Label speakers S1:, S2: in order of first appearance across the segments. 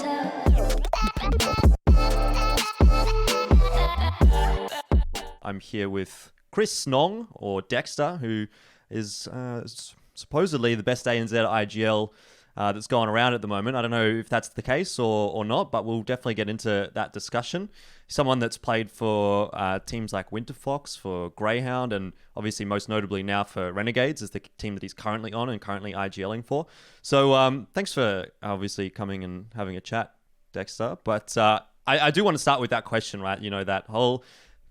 S1: I'm here with Chris Nong, or Dexter, who is supposedly the best ANZ IGL that's going around at the moment. I don't know if that's the case or not, but we'll definitely get into that discussion. Someone that's played for teams like Winterfox, for Grayhound, and obviously most notably now for Renegedes is the team that he's currently on and currently IGLing for. So thanks for obviously coming and having a chat, Dexter. But I do want to start with that question, right? You know, that whole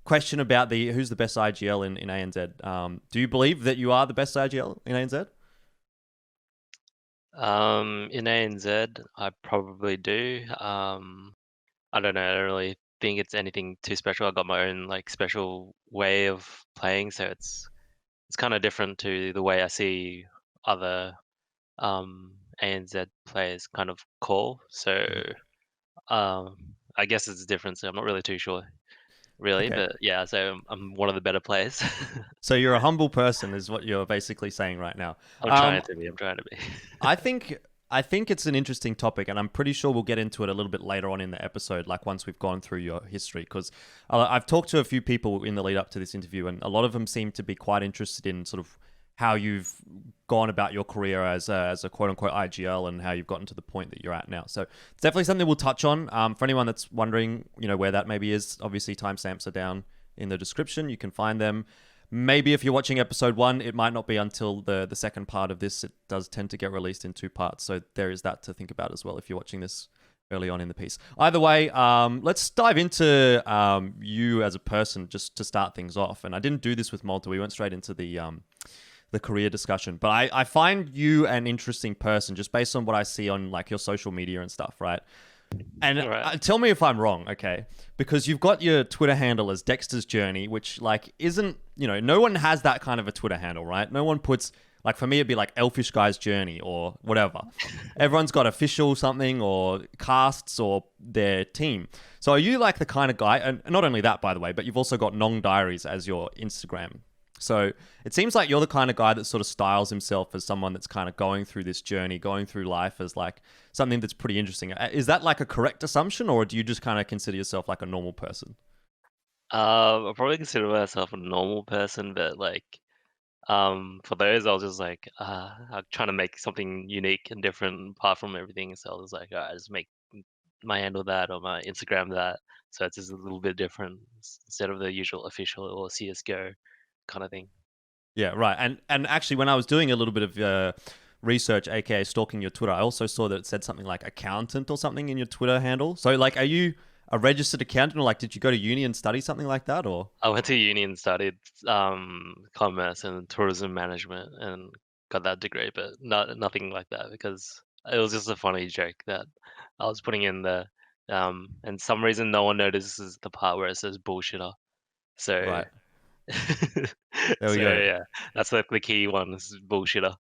S1: question about who's the best IGL in ANZ. Do you believe that you are the best IGL in ANZ?
S2: In ANZ, I probably do. I don't know. I don't really think it's anything too special. I got my own like special way of playing, so it's kind of different to the way I see other ANZ players kind of call. So I guess it's different. So I'm not really too sure, really.
S1: Okay.
S2: But yeah, so I'm one of the better players.
S1: So you're a humble person, is what you're basically saying right now.
S2: I'm trying to be. I'm trying to be.
S1: I think it's an interesting topic, and I'm pretty sure we'll get into it a little bit later on in the episode, like once we've gone through your history, because I've talked to a few people in the lead up to this interview, and a lot of them seem to be quite interested in sort of how you've gone about your career as a quote-unquote IGL and how you've gotten to the point that you're at now. So it's definitely something we'll touch on. For anyone that's wondering, you know, where that maybe is, obviously timestamps are down in the description. You can find them. Maybe if you're watching episode 1, it might not be until the second part of this. It does tend to get released in 2 parts. So there is that to think about as well if you're watching this early on in the piece. Either way, let's dive into you as a person just to start things off. And I didn't do this with Malta. We went straight into the career discussion. But I find you an interesting person just based on what I see on like your social media and stuff, right? And
S2: Right.
S1: tell me if I'm wrong, okay? Because you've got your Twitter handle as Dexter's Journey, which like isn't, you know, no one has that kind of a Twitter handle, right? No one puts, like for me it'd be like Elfish Guy's Journey or whatever. Everyone's got official something or casts or their team. So are you like the kind of guy, and not only that by the way, but you've also got Nong Diaries as your Instagram. So it seems like you're the kind of guy that sort of styles himself as someone that's kind of going through this journey, going through life as like something that's pretty interesting. Is that like a correct assumption, or do you just kind of consider yourself like a normal person?
S2: I probably consider myself a normal person, but like, for those, I was just like, I'm trying to make something unique and different apart from everything. So I was like, all right, just make my handle that or my Instagram that. So it's just a little bit different instead of the usual official or CS:GO kind of thing.
S1: Yeah, right. And actually, when I was doing a little bit of research, aka stalking your Twitter, I also saw that it said something like accountant or something in your Twitter handle. So like, are you a registered accountant, or like did you go to uni and study something like that, or?
S2: I went to uni and studied commerce and tourism management and got that degree, but nothing like that because it was just a funny joke that I was putting in there. And some reason no one notices the part where it says bullshitter. So,
S1: Right. There we
S2: so
S1: go.
S2: yeah, that's like the key one is bullshitter.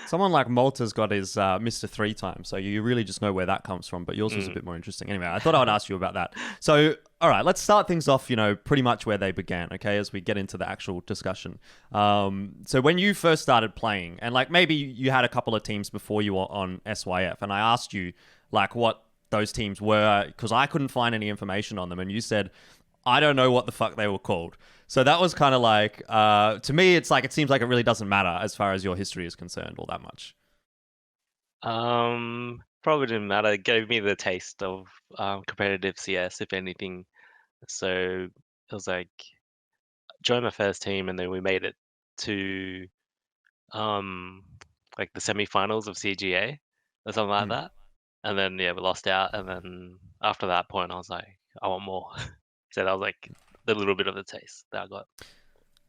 S1: Someone like Malta's got his Mr. 3 times, so you really just know where that comes from, but yours was a bit more interesting. Anyway, I thought I would ask you about that. So, all right, let's start things off, you know, pretty much where they began, okay, as we get into the actual discussion. So when you first started playing, and like maybe you had a couple of teams before you were on SYF, and I asked you like what those teams were, because I couldn't find any information on them, and you said, I don't know what the fuck they were called. So that was kind of like, to me, it's like, it seems like it really doesn't matter as far as your history is concerned all that much.
S2: Probably didn't matter. It gave me the taste of competitive CS, if anything. So it was like joined my first team, and then we made it to um like the semi-finals of CGA or something like
S1: Mm.
S2: that. And then yeah, we lost out. And then after that point, I was like, I want more. So that was like the little bit of the taste that I got.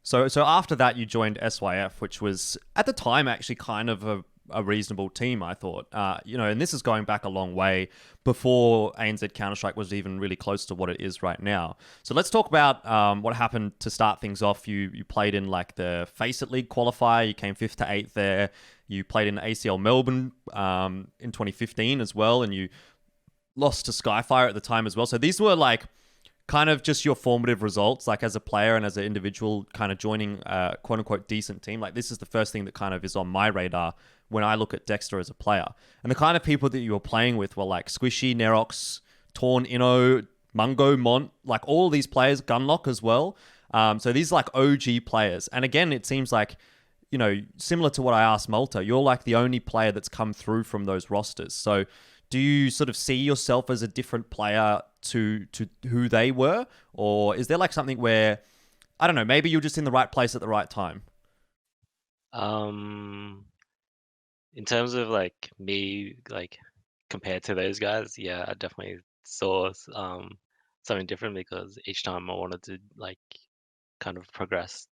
S1: So after that, you joined SYF, which was at the time actually kind of a reasonable team, I thought. You know, and this is going back a long way before ANZ Counter-Strike was even really close to what it is right now. So let's talk about what happened to start things off. You played in like the Face It League qualifier. You came 5th to 8th there. You played in ACL Melbourne in 2015 as well, and you lost to Skyfire at the time as well. So these were like kind of just your formative results, like as a player and as an individual kind of joining a quote unquote decent team. Like this is the first thing that kind of is on my radar when I look at Dexter as a player. And the kind of people that you were playing with were like Squishy, Nerox, Torn, Inno, Mungo, Mont, like all these players, Gunlock as well. So these like OG players. And again, it seems like, you know, similar to what I asked Malta, you're like the only player that's come through from those rosters. So do you sort of see yourself as a different player to who they were? Or is there like something where, I don't know, maybe you're just in the right place at the right time?
S2: In terms of like me, like compared to those guys, yeah, I definitely saw something different because each time I wanted to like kind of progress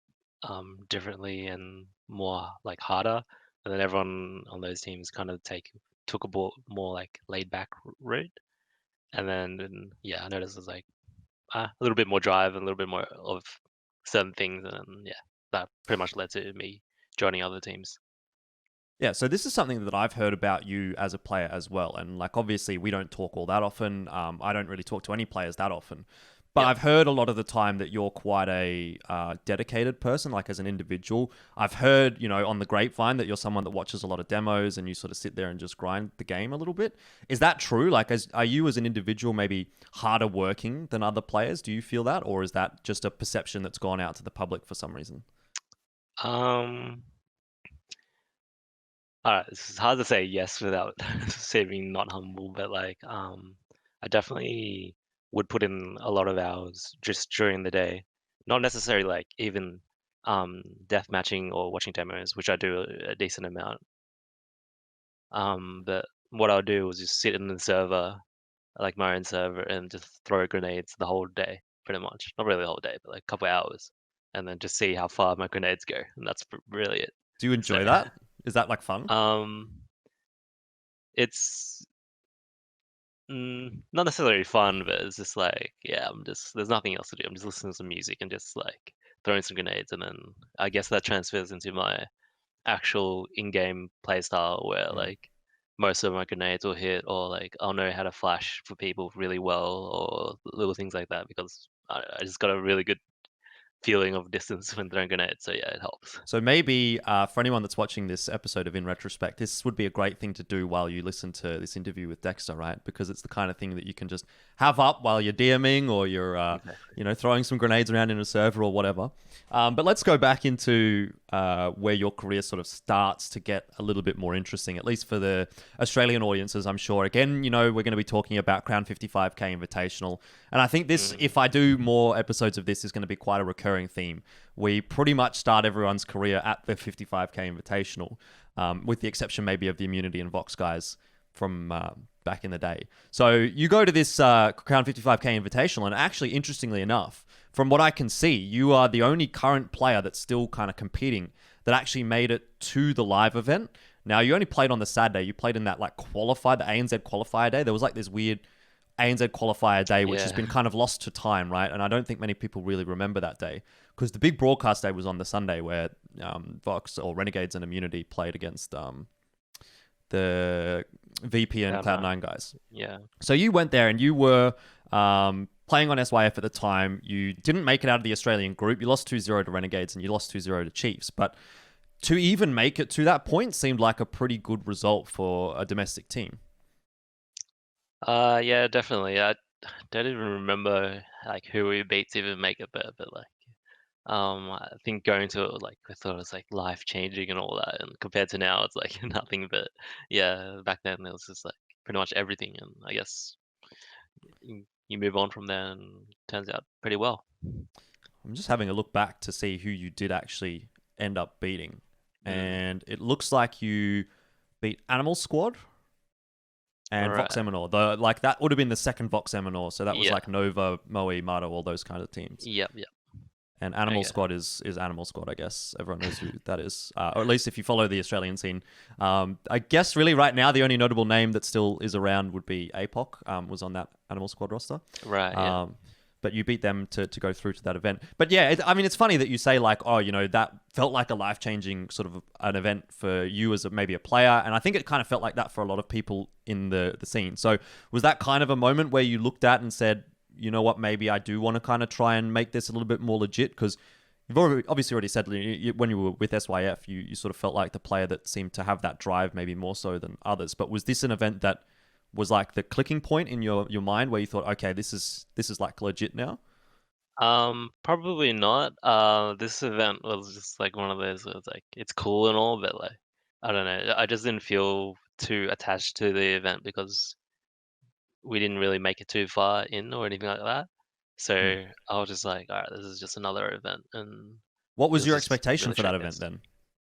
S2: differently and more like harder, and then everyone on those teams kind of took a more like laid back route, and then yeah, I noticed there's like a little bit more drive and a little bit more of certain things, and yeah, that pretty much led to me joining other teams.
S1: Yeah, so this is something that I've heard about you as a player as well. And like, obviously, we don't talk all that often. I don't really talk to any players that often. But
S2: Yep.
S1: I've heard a lot of the time that you're quite a dedicated person, like as an individual. I've heard, you know, on the grapevine that you're someone that watches a lot of demos and you sort of sit there and just grind the game a little bit. Is that true? Like, are you as an individual maybe harder working than other players? Do you feel that? Or is that just a perception that's gone out to the public for some reason?
S2: Um, it's hard to say yes without saving not humble, but like I definitely would put in a lot of hours just during the day. Not necessarily like even death matching or watching demos, which I do a decent amount. But what I'll do is just sit in the server, like my own server, and just throw grenades the whole day, pretty much. Not really the whole day, but like a couple hours, and then just see how far my grenades go, and that's really it.
S1: Do you
S2: So
S1: enjoy that? Is that like fun?
S2: it's not necessarily fun, but it's just like, yeah, there's nothing else to do. I'm just listening to some music and just like throwing some grenades, and then I guess that transfers into my actual in-game play style where
S1: Mm.
S2: like most of my grenades will hit, or like I'll know how to flash for people really well, or little things like that because I just got a really good feeling of distance when throwing grenades. So yeah, it helps.
S1: So maybe for anyone that's watching this episode of In Retrospect, this would be a great thing to do while you listen to this interview with Dexter, right? Because it's the kind of thing that you can just have up while you're DMing or you're,
S2: Exactly.
S1: you know, throwing some grenades around in a server or whatever. But let's go back into where your career sort of starts to get a little bit more interesting, at least for the Australian audiences, I'm sure. Again, you know, we're going to be talking about Crown 55K Invitational. And I think this, if I do more episodes of this, is going to be quite a recurring theme. We pretty much start everyone's career at the 55K Invitational, with the exception maybe of the Immunity and Vox guys from back in the day. So you go to this Crown 55K Invitational, and actually, interestingly enough, from what I can see, you are the only current player that's still kind of competing that actually made it to the live event. Now, you only played on the Saturday. You played in that like qualifier, the ANZ qualifier day. There was like this weird ANZ qualifier day, which has been kind of lost to time, right? And I don't think many people really remember that day because the big broadcast day was on the Sunday where Vox or Renegades and Immunity played against the VP and Cloud9 guys.
S2: Yeah.
S1: So you went there and you were playing on SYF at the time. You didn't make it out of the Australian group. You lost 2-0 to Renegades and you lost 2-0 to Chiefs. But to even make it to that point seemed like a pretty good result for a domestic team.
S2: Yeah, definitely. I don't even remember like who we beat to even make it, but like I think going to it, like I thought it was like life changing and all that, and compared to now, it's like nothing. But yeah, back then it was just like pretty much everything, and I guess you move on from there, and it turns out pretty well.
S1: I'm just having a look back to see who you did actually end up beating.
S2: Mm.
S1: And it looks like you beat Animal Squad and
S2: Right.
S1: Vox Eminor. Like that would have been the second Vox Eminor. So that was
S2: Yeah.
S1: like Nova, Moe, Marta, all those kind of teams.
S2: Yep. Yep.
S1: And Animal
S2: Okay.
S1: Squad is Animal Squad, I guess. Everyone knows who that is. Or at least if you follow the Australian scene. I guess really right now the only notable name that still is around would be APOC, was on that Animal Squad roster.
S2: Right. Yeah.
S1: But you beat them to go through to that event. But yeah, I mean, it's funny that you say like, oh, you know, that felt like a life-changing sort of an event for you as maybe a player. And I think it kind of felt like that for a lot of people in the scene. So was that kind of a moment where you looked at and said, you know what, maybe I do want to kind of try and make this a little bit more legit? Because You've obviously already said when you were with SYF, you sort of felt like the player that seemed to have that drive, maybe more so than others. But was this an event that was like the clicking point in your mind where you thought, okay, this is like legit now?
S2: Probably not. This event was just like one of those where it's like it's cool and all, but like I don't know. I just didn't feel too attached to the event because we didn't really make it too far in or anything like that.
S1: Hmm.
S2: So I was just like, all right, this is just another event, and
S1: What
S2: it
S1: was
S2: was
S1: your
S2: just
S1: expectation
S2: really
S1: for that event
S2: showcased.
S1: then?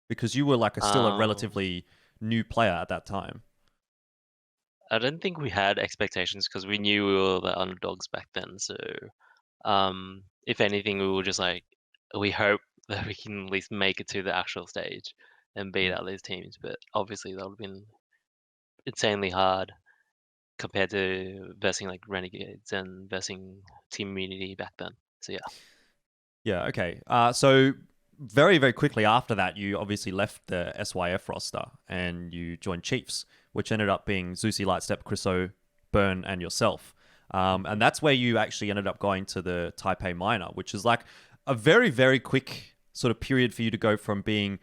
S1: Because you were like still a
S2: Um,
S1: relatively new player at that time.
S2: I don't think we had expectations because we knew we were the underdogs back then. So, if anything, we were just like, we hope that we can at least make it to the actual stage and beat
S1: Hmm.
S2: out these teams. But obviously, that would have been insanely hard compared to versing like Renegades and versing Team Immunity back then. So yeah.
S1: Yeah, okay. So very, very quickly after that, you obviously left the SYF roster and you joined Chiefs, which ended up being Zusi, Lightstep, Chriso, Burn, and yourself. And that's where you actually ended up going to the Taipei Minor, which is like a very, very quick sort of period for you to go from being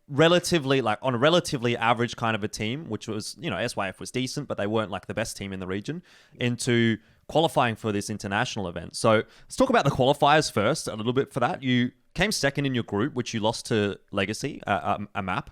S1: relatively like on a relatively average kind of a team, which was, SYF was decent, but they weren't like the best team in the region, into qualifying for this international event. So let's talk about the qualifiers first a little bit for that. You came second in your group, which you lost to Legacy, a map,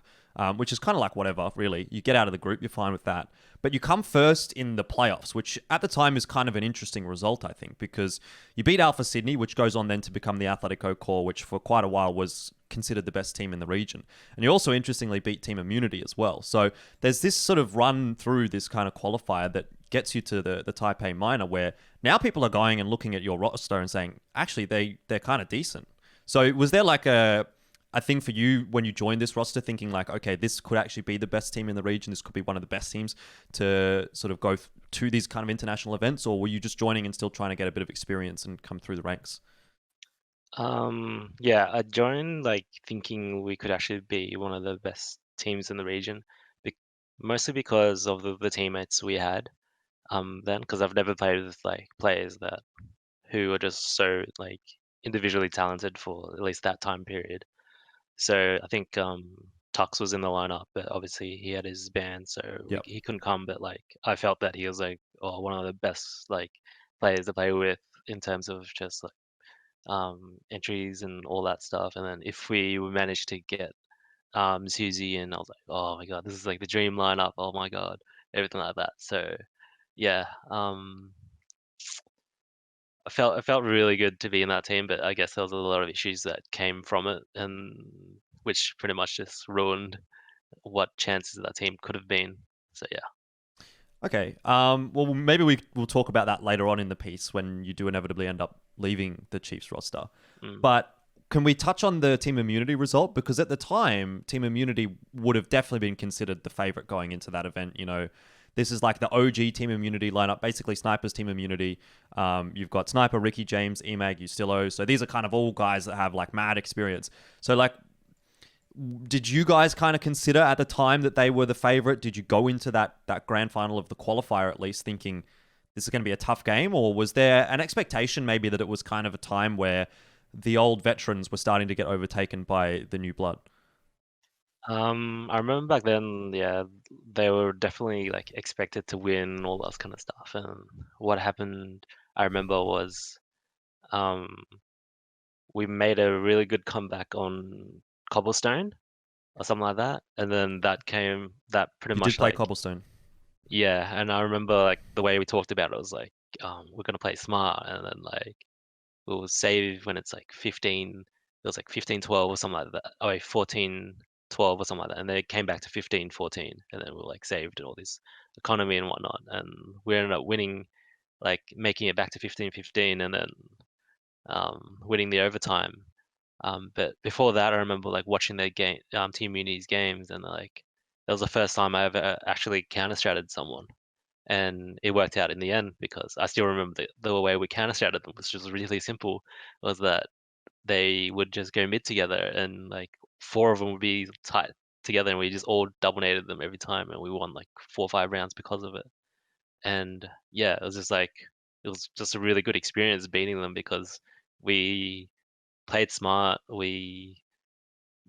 S1: which is kind of like whatever, really. You get out of the group, you're fine with that. But you come first in the playoffs, which at the time is kind of an interesting result, I think, because you beat Alpha Sydney, which goes on then to become the Atletico core, which for quite a while was considered the best team in the region. And you also interestingly beat Team Immunity as well. So there's this sort of run through this kind of qualifier that gets you to the Taipei Minor, where now people are going and looking at your roster and saying, actually, they're kind of decent. So was there like a thing for you when you joined this roster, thinking like, okay, this could actually be the best team in the region. This could be one of the best teams to sort of go to these kind of international events, or were you just joining and still trying to get a bit of experience and come through the ranks?
S2: Yeah, I joined like thinking we could actually be one of the best teams in the region, be mostly because of the teammates we had. Then because I've never played with like players that who are just so like individually talented for at least that time period. So I think Tux was in the lineup, but obviously he had his band, so
S1: Yep.
S2: he couldn't come. But like I felt that he was like one of the best like players to play with in terms of just like entries and all that stuff. And then if we managed to get Susie in, I was like, oh my god, this is like the dream lineup. Oh my god, everything like that. So yeah, I felt really good to be in that team, but I guess there was a lot of issues that came from it, and which pretty much just ruined what chances that team could have been. So yeah.
S1: Okay. Well, maybe we'll talk about that later on in the piece when you do inevitably end up leaving the Chiefs roster.
S2: Mm.
S1: But can we touch on the Team Immunity result? Because at the time, Team Immunity would have definitely been considered the favorite going into that event. This is like the OG Team Immunity lineup, basically Sniper's Team Immunity. You've got Sniper, Ricky James, Emag, Ustillo. So these are kind of all guys that have like mad experience. So like, did you guys kind of consider at the time that they were the favorite? Did you go into that grand final of the qualifier at least thinking this is going to be a tough game, or was there an expectation maybe that it was kind of a time where the old veterans were starting to get overtaken by the new blood?
S2: I remember back then, yeah, they were definitely like expected to win and all that kind of stuff. And what happened, I remember, was um, we made a really good comeback on Cobblestone or something like that, and then that pretty
S1: You did
S2: much
S1: play
S2: like
S1: Cobblestone.
S2: yeah. And I remember like the way we talked about it was like, we're gonna play smart, and then like we'll save when it's like 15. It was like 15-12 or something like that. Oh, wait, 14-12 or something like that. And then it came back to 15-14, and then we were like saved all this economy and whatnot. And we ended up winning, like making it back to 15-15, and then winning the overtime. But before that, I remember like watching their game, Team Uni's games, and like that was the first time I ever actually counter-stratted someone, and it worked out in the end because I still remember the way we counter-stratted them, which was really simple, was that they would just go mid together, and like four of them would be tight together, and we just all dominated them every time, and we won like 4 or 5 rounds because of it. And yeah, it was just a really good experience beating them because we played smart. We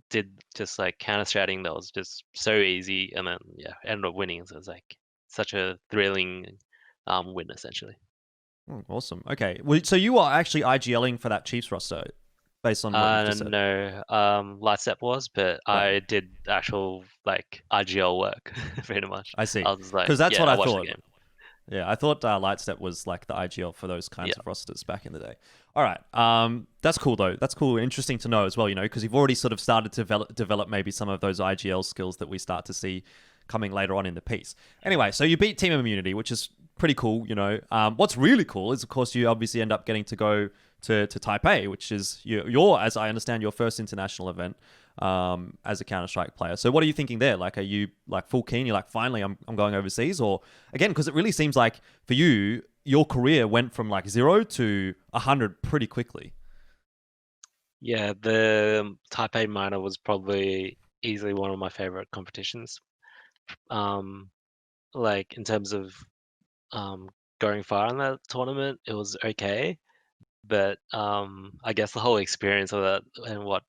S2: did just like counter stratting that was just so easy, and then yeah, ended up winning. So it was like such a thrilling win essentially.
S1: Awesome. Okay. Well, so you are actually IGLing for that Chiefs roster, based on what you've just said.
S2: No, Light Step was, but
S1: Right.
S2: I did actual like IGL work pretty much.
S1: I see.
S2: I was like,
S1: Because that's
S2: yeah,
S1: what
S2: I
S1: I
S2: watched the
S1: thought.
S2: game.
S1: Yeah, I thought Lightstep was like the IGL for those kinds
S2: Yeah,
S1: of rosters back in the day. All right. That's cool though. That's cool. Interesting to know as well, because you've already sort of started to develop maybe some of those IGL skills that we start to see coming later on in the piece. Anyway, so you beat Team Immunity, which is pretty cool. What's really cool is, of course, you obviously end up getting to go to Taipei, which is your, as I understand, your first international event as a Counter-Strike player. So what are you thinking there? Like, are you like full keen? You're like, finally, I'm going overseas? Or again, because it really seems like for you, your career went from like 0 to 100 pretty quickly.
S2: yeah. The Taipei Minor was probably easily one of my favorite competitions. Um, like in terms of um going far in that tournament, it was okay, but I guess the whole experience of that and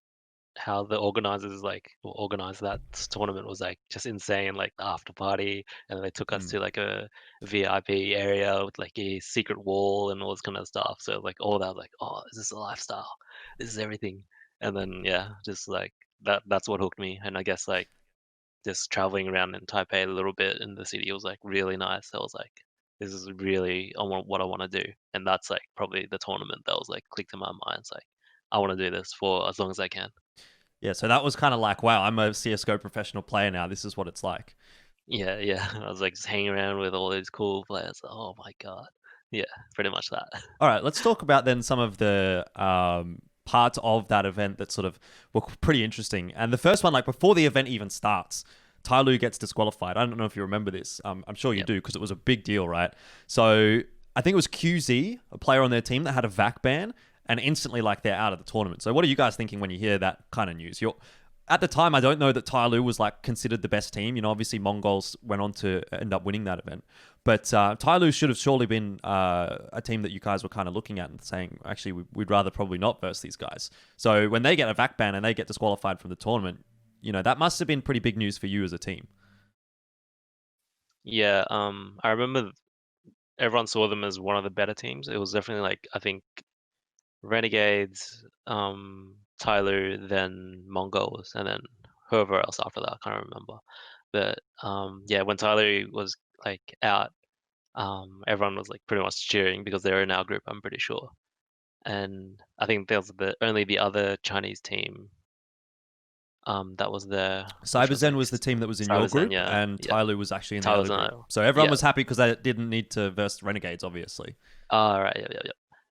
S2: how the organizers like organized that tournament was like just insane. Like the after party, and they took us
S1: Mm.
S2: to like a VIP area with like a secret wall and all this kind of stuff. So like all that, like, oh, is this a lifestyle? This is everything. And then yeah, just like that's what hooked me. And I guess like just traveling around in Taipei a little bit in the city was like really nice. I was like, this is really what I want to do. And that's like probably the tournament that was like clicked in my mind. It's like I want to do this for as long as I can.
S1: Yeah, so that was kind of like, wow, I'm a CSGO professional player now. This is what it's like.
S2: Yeah, yeah. I was like just hanging around with all these cool players. Oh my God. Yeah, pretty much that.
S1: All right, let's talk about then some of the parts of that event that sort of were pretty interesting. And the first one, like before the event even starts, Tyloo gets disqualified. I don't know if you remember this. I'm sure you
S2: Yep.
S1: do because it was a big deal, right? So I think it was QZ, a player on their team that had a VAC ban, and instantly like they're out of the tournament. So what are you guys thinking when you hear that kind of news? At the time, I don't know that Tyloo was like considered the best team. Obviously Mongols went on to end up winning that event. But Tyloo should have surely been a team that you guys were kind of looking at and saying, actually, we'd rather probably not verse these guys. So when they get a VAC ban and they get disqualified from the tournament, that must have been pretty big news for you as a team.
S2: Yeah, I remember everyone saw them as one of the better teams. It was definitely like I think Renegades, Tyler, then Mongols, and then whoever else after that. I can't remember. But yeah, when Tyler was like out, everyone was like pretty much cheering because they were in our group. I'm pretty sure. And I think there was only the other Chinese team that was there, which was
S1: Cyberzen
S2: like
S1: was the team that was in your
S2: Cyberzen,
S1: group,
S2: yeah,
S1: and
S2: yeah.
S1: Tyloo was actually in the
S2: Tyler's
S1: other
S2: in
S1: group.
S2: it.
S1: So everyone
S2: Yeah.
S1: was happy because they didn't need to verse Renegades, obviously.
S2: Oh, right, yeah, yeah, yeah.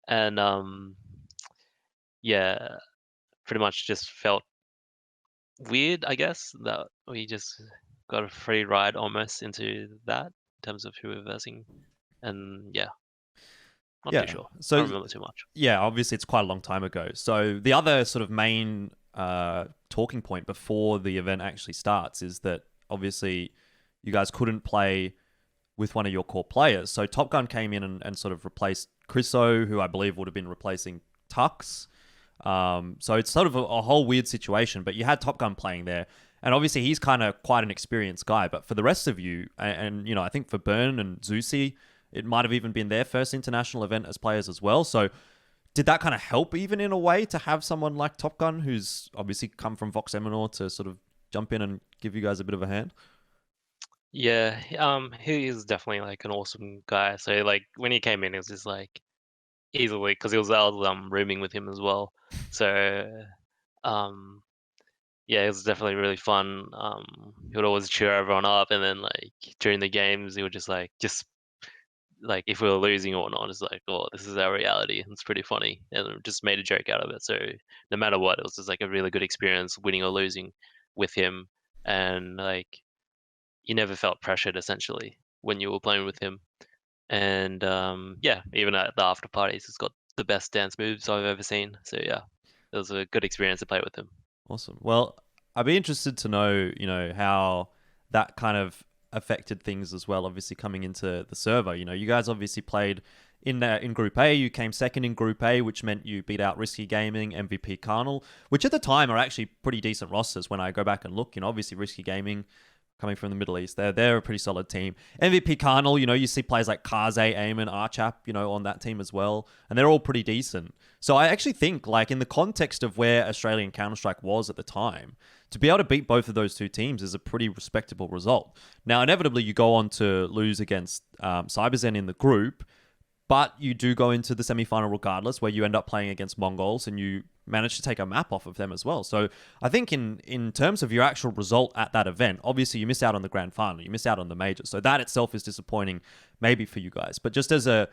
S2: And yeah, pretty much just felt weird, I guess, that we just got a free ride almost into that in terms of who we're versing. And yeah, not too
S1: Yeah.
S2: sure. I
S1: So
S2: don't remember too much.
S1: yeah, obviously it's quite a long time ago. So the other sort of main talking point before the event actually starts is that obviously you guys couldn't play with one of your core players. So Top Gun came in and sort of replaced Chriso, who I believe would have been replacing Tux. So it's sort of a whole weird situation, but you had Top Gun playing there. And obviously he's kind of quite an experienced guy. But for the rest of you, and I think for Burn and Zusi, it might have even been their first international event as players as well. So did that kind of help even in a way to have someone like Top Gun, who's obviously come from Vox Eminor, to sort of jump in and give you guys a bit of a hand?
S2: Yeah, he is definitely like an awesome guy. So like when he came in, it was just like easily because I was rooming with him as well. So um yeah, it was definitely really fun. He would always cheer everyone up, and then like during the games, he would just like if we were losing or not, it's like, oh, this is our reality. It's pretty funny, and just made a joke out of it. So no matter what, it was just like a really good experience, winning or losing with him, and like you never felt pressured essentially when you were playing with him. And yeah, even at the after parties, he's got the best dance moves I've ever seen. So yeah, it was a good experience to play with him.
S1: Awesome. Well, I'd be interested to know, how that kind of affected things as well, obviously coming into the server. You guys obviously played in Group A. You came second in Group A, which meant you beat out Risky Gaming, MVP Carnal, which at the time are actually pretty decent rosters when I go back and look. Obviously Risky Gaming coming from the Middle East, they're a pretty solid team. MVP Carnal, you see players like Kaze, Eamon, Archap, on that team as well, and they're all pretty decent. So I actually think, like, in the context of where Australian Counter-Strike was at the time, to be able to beat both of those two teams is a pretty respectable result. Now, inevitably, you go on to lose against CyberZen in the group, but you do go into the semi-final regardless, where you end up playing against Mongols and you manage to take a map off of them as well. So I think in terms of your actual result at that event, obviously you miss out on the grand final, you miss out on the major. So that itself is disappointing maybe for you guys. But just as a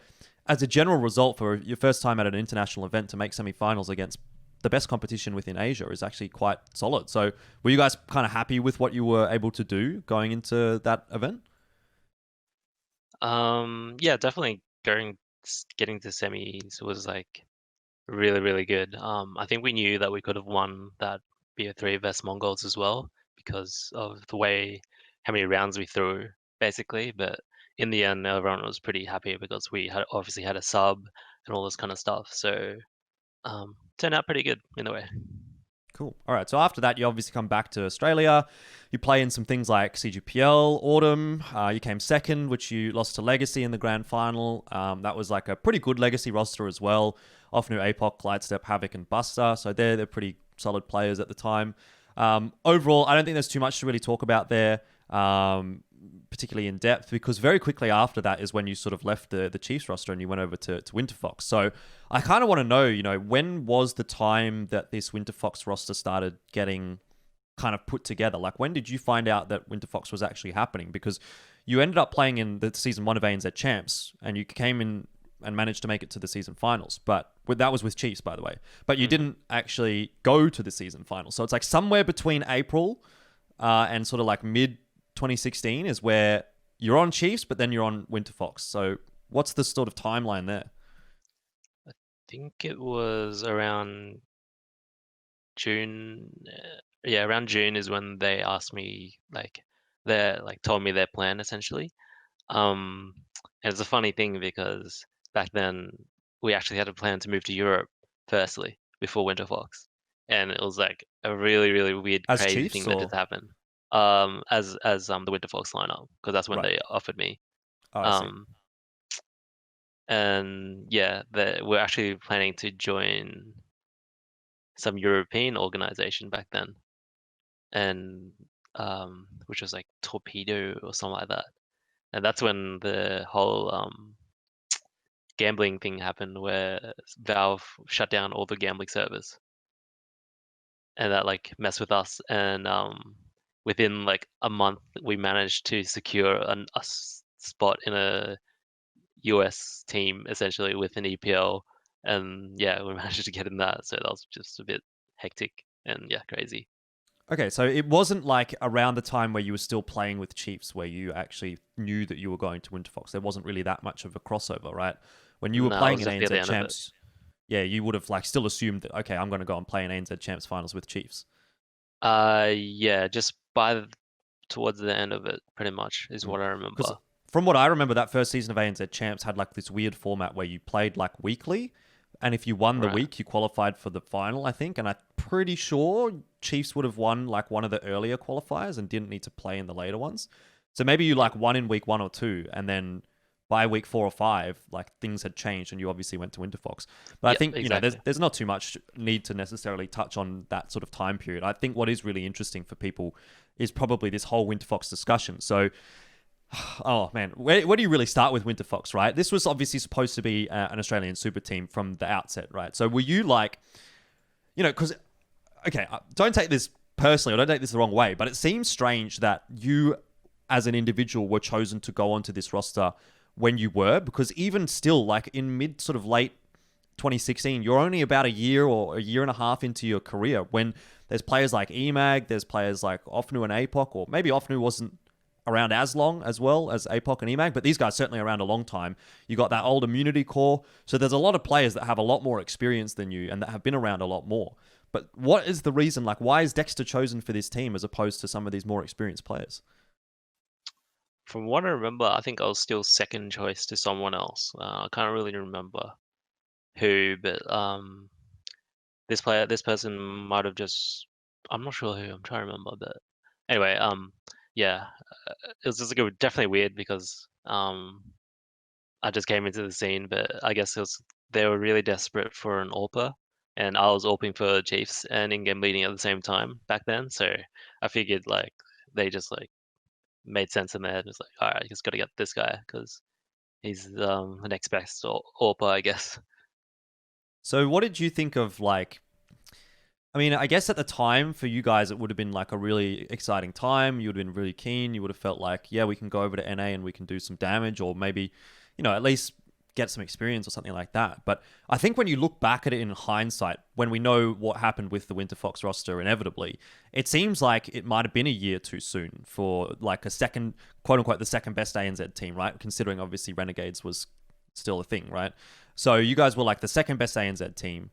S1: general result for your first time at an international event to make semi-finals against the best competition within Asia is actually quite solid. So were you guys kind of happy with what you were able to do going into that event?
S2: Yeah, definitely getting to semis was like really, really good. I think we knew that we could have won that BO3 vs Mongols as well because of the way how many rounds we threw, basically. But in the end, everyone was pretty happy because we had obviously had a sub and all this kind of stuff. So turned out pretty good in a way.
S1: Cool. All right. So after that, you obviously come back to Australia. You play in some things like CGPL, Autumn. You came second, which you lost to Legacy in the grand final. That was like a pretty good Legacy roster as well. Ofnu, APOC, Glidestep, Havoc, and Buster. So they're pretty solid players at the time. Overall, I don't think there's too much to really talk about there, particularly in depth, because very quickly after that is when you sort of left the Chiefs roster and you went over to Winterfox. So I kind of want to know, when was the time that this Winterfox roster started getting kind of put together? Like, when did you find out that Winterfox was actually happening? Because you ended up playing in the season 1 of ANZ Champs and you came in and managed to make it to the season finals. But that was with Chiefs, by the way. But you didn't actually go to the season finals. So it's like somewhere between April and sort of like mid 2016 is where you're on Chiefs, but then you're on Winterfox. So what's the sort of timeline there?
S2: I think it was around June. Yeah, around June is when they asked me, told me their plan essentially. And it's a funny thing because back then we actually had a plan to move to Europe firstly before Winterfox, and it was like a really, really weird,
S1: As
S2: crazy
S1: Chiefs,
S2: thing that
S1: or?
S2: just happened. As the Winterfox lineup, because that's when
S1: Right.
S2: they offered me.
S1: Oh, I see.
S2: And yeah, we're actually planning to join some European organization back then, and which was like Torpedo or something like that. And that's when the whole gambling thing happened, where Valve shut down all the gambling servers, and that like messed with us. And within like a month, we managed to secure a spot in a US team essentially with an EPL, and yeah, we managed to get in that. So that was just a bit hectic and yeah, crazy.
S1: Okay, so it wasn't like around the time where you were still playing with Chiefs where you actually knew that you were going to Winterfox. There wasn't really that much of a crossover, right? When you were
S2: No, it
S1: playing
S2: was
S1: in
S2: just near the
S1: ANZ
S2: end of it.
S1: Champs, yeah, you would have like still assumed that, okay, I'm going to go and play in ANZ Champs finals with Chiefs.
S2: Yeah, just towards the end of it, pretty much is what I remember.
S1: Because from what I remember, that first season of ANZ Champs had like this weird format where you played like weekly, and if you won the
S2: Right.
S1: week, you qualified for the final, I think. And I'm pretty sure Chiefs would have won like one of the earlier qualifiers and didn't need to play in the later ones. So maybe you like won in week 1 or 2, and then by week 4 or 5, like things had changed, and you obviously went to Winterfox. But I think
S2: exactly.
S1: there's not too much need to necessarily touch on that sort of time period. I think what is really interesting for people is probably this whole Winterfox discussion. So, oh man, where do you really start with Winterfox, right? This was obviously supposed to be an Australian super team from the outset, right? So were you like, because, okay, don't take this personally, or don't take this the wrong way, but it seems strange that you as an individual were chosen to go onto this roster when you were, because even still, like in mid sort of late 2016, you're only about a year or a year and a half into your career when there's players like EMAG, there's players like Ofnu and APOC, or maybe Ofnu wasn't around as long as well as APOC and EMAG, but these guys certainly around a long time. You got that old immunity core. So there's a lot of players that have a lot more experience than you and that have been around a lot more. But what is the reason? Like, why is Dexter chosen for this team as opposed to some of these more experienced players?
S2: From what I remember, I think I was still second choice to someone else. I can't really remember who, but this person might have just. I'm not sure who. I'm trying to remember, but anyway, yeah, it was just like definitely weird because I just came into the scene, but I guess they were really desperate for an AWPer, and I was AWPing for Chiefs and in-game leading at the same time back then. So I figured like they just like made sense in their head. It's like, all right, just got to get this guy because he's the next best AWPer, I guess.
S1: So what did you think of like? I mean, I guess at the time for you guys, it would have been like a really exciting time. You would have been really keen. You would have felt like, yeah, we can go over to NA and we can do some damage, or maybe, at least get some experience or something like that. But I think when you look back at it in hindsight, when we know what happened with the Winterfox roster inevitably, it seems like it might have been a year too soon for like a second, quote unquote, the second best ANZ team, right? Considering obviously Renegedes was still a thing, right? So you guys were like the second best ANZ team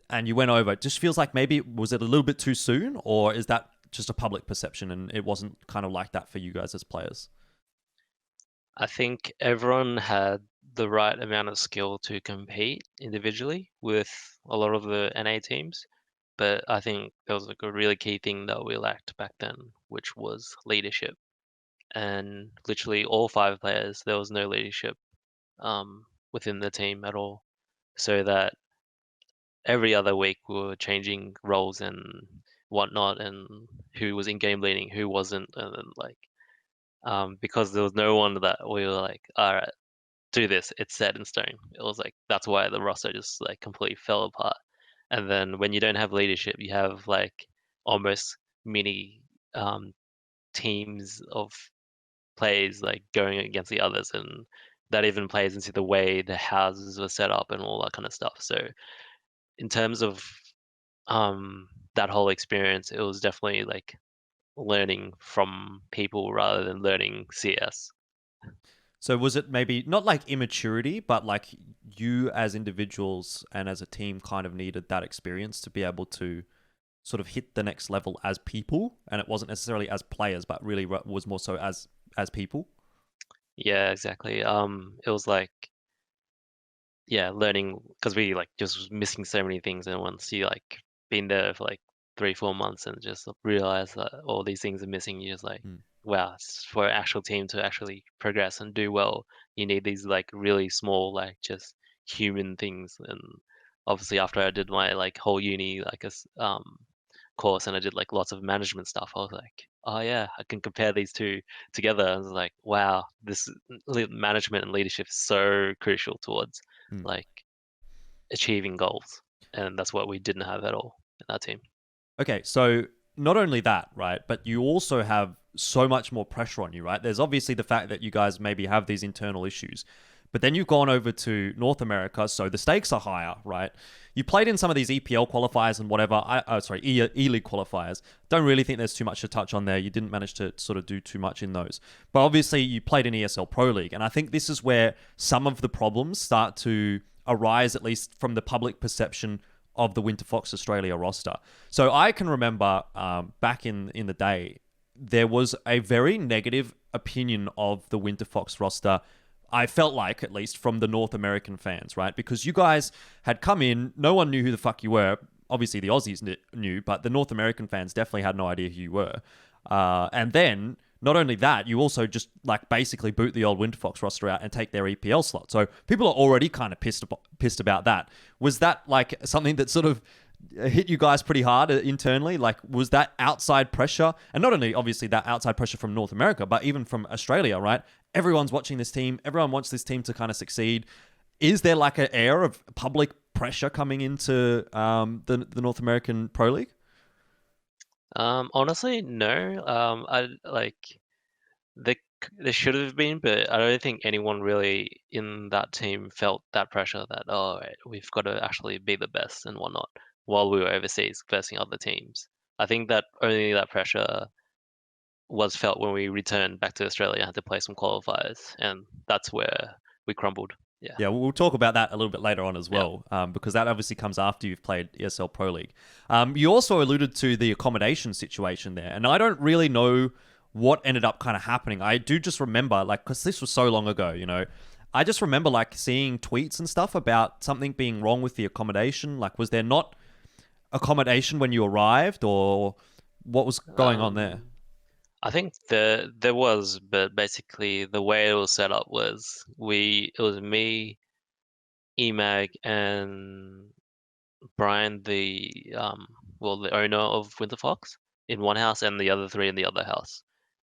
S1: and you went over. It just feels like maybe was it a little bit too soon, or is that just a public perception and it wasn't kind of like that for you guys as players?
S2: I think everyone had the right amount of skill to compete individually with a lot of the NA teams, but I think there was like a really key thing that we lacked back then, which was leadership. And literally all five players, there was no leadership within the team at all. So that every other week we were changing roles and whatnot, and who was in game leading, who wasn't, and then like because there was no one that we were like, all right, do this, it's set in stone. It was like that's why the roster just like completely fell apart. And then when you don't have leadership, you have like almost mini teams of plays like going against the others, and that even plays into the way the houses were set up and all that kind of stuff. So in terms of that whole experience, it was definitely like learning from people rather than learning CS.
S1: So was it maybe not like immaturity, but like you as individuals and as a team kind of needed that experience to be able to sort of hit the next level as people, and it wasn't necessarily as players, but really was more so as people?
S2: Yeah, exactly. It was like yeah, learning because we like just was missing so many things, and once you like been there for like 3, 4 months and just realize that all these things are missing, you're just like,
S1: Mm.
S2: wow, for an actual team to actually progress and do well, you need these like really small, like just human things. And obviously, after I did my like whole uni like course and I did like lots of management stuff, I was like, oh yeah, I can compare these two together. I was like, wow, this management and leadership is so crucial towards
S1: Mm.
S2: like achieving goals, and that's what we didn't have at all in that team.
S1: Okay, so not only that, right, but you also have so much more pressure on you, right? There's obviously the fact that you guys maybe have these internal issues, but then you've gone over to North America, so the stakes are higher, right? You played in some of these EPL qualifiers and whatever. E-League qualifiers. Don't really think there's too much to touch on there. You didn't manage to sort of do too much in those. But obviously, you played in ESL Pro League, and I think this is where some of the problems start to arise, at least from the public perception of the Winterfox Australia roster. So I can remember back in the day, there was a very negative opinion of the Winterfox roster. I felt like, at least from the North American fans, right? Because you guys had come in, no one knew who the fuck you were. Obviously, the Aussies knew, but the North American fans definitely had no idea who you were. And then, not only that, you also just like basically boot the old Winterfox roster out and take their EPL slot. So people are already kind of pissed about that. Was that like something that sort of hit you guys pretty hard internally? Like, was that outside pressure? And not only obviously that outside pressure from North America, but even from Australia, right? Everyone's watching this team. Everyone wants this team to kind of succeed. Is there like an air of public pressure coming into the North American Pro League?
S2: Honestly, no. I like there there should have been, but I don't think anyone really in that team felt that pressure that oh right, we've got to actually be the best and whatnot while we were overseas versing other teams. I think that only that pressure was felt when we returned back to Australia and had to play some qualifiers, and that's where we crumbled. Yeah,
S1: Yeah, we'll talk about that a little bit later on as
S2: yeah.
S1: well, because that obviously comes after you've played ESL Pro League. You also alluded to the accommodation situation there, and I don't really know what ended up kind of happening. I do just remember, like, because this was so long ago, I just remember like seeing tweets and stuff about something being wrong with the accommodation. Like, was there not accommodation when you arrived, or what was going on there?
S2: I think there was, but basically the way it was set up was it was me, Emag, and Brian, the owner of Winterfox, in one house, and the other three in the other house.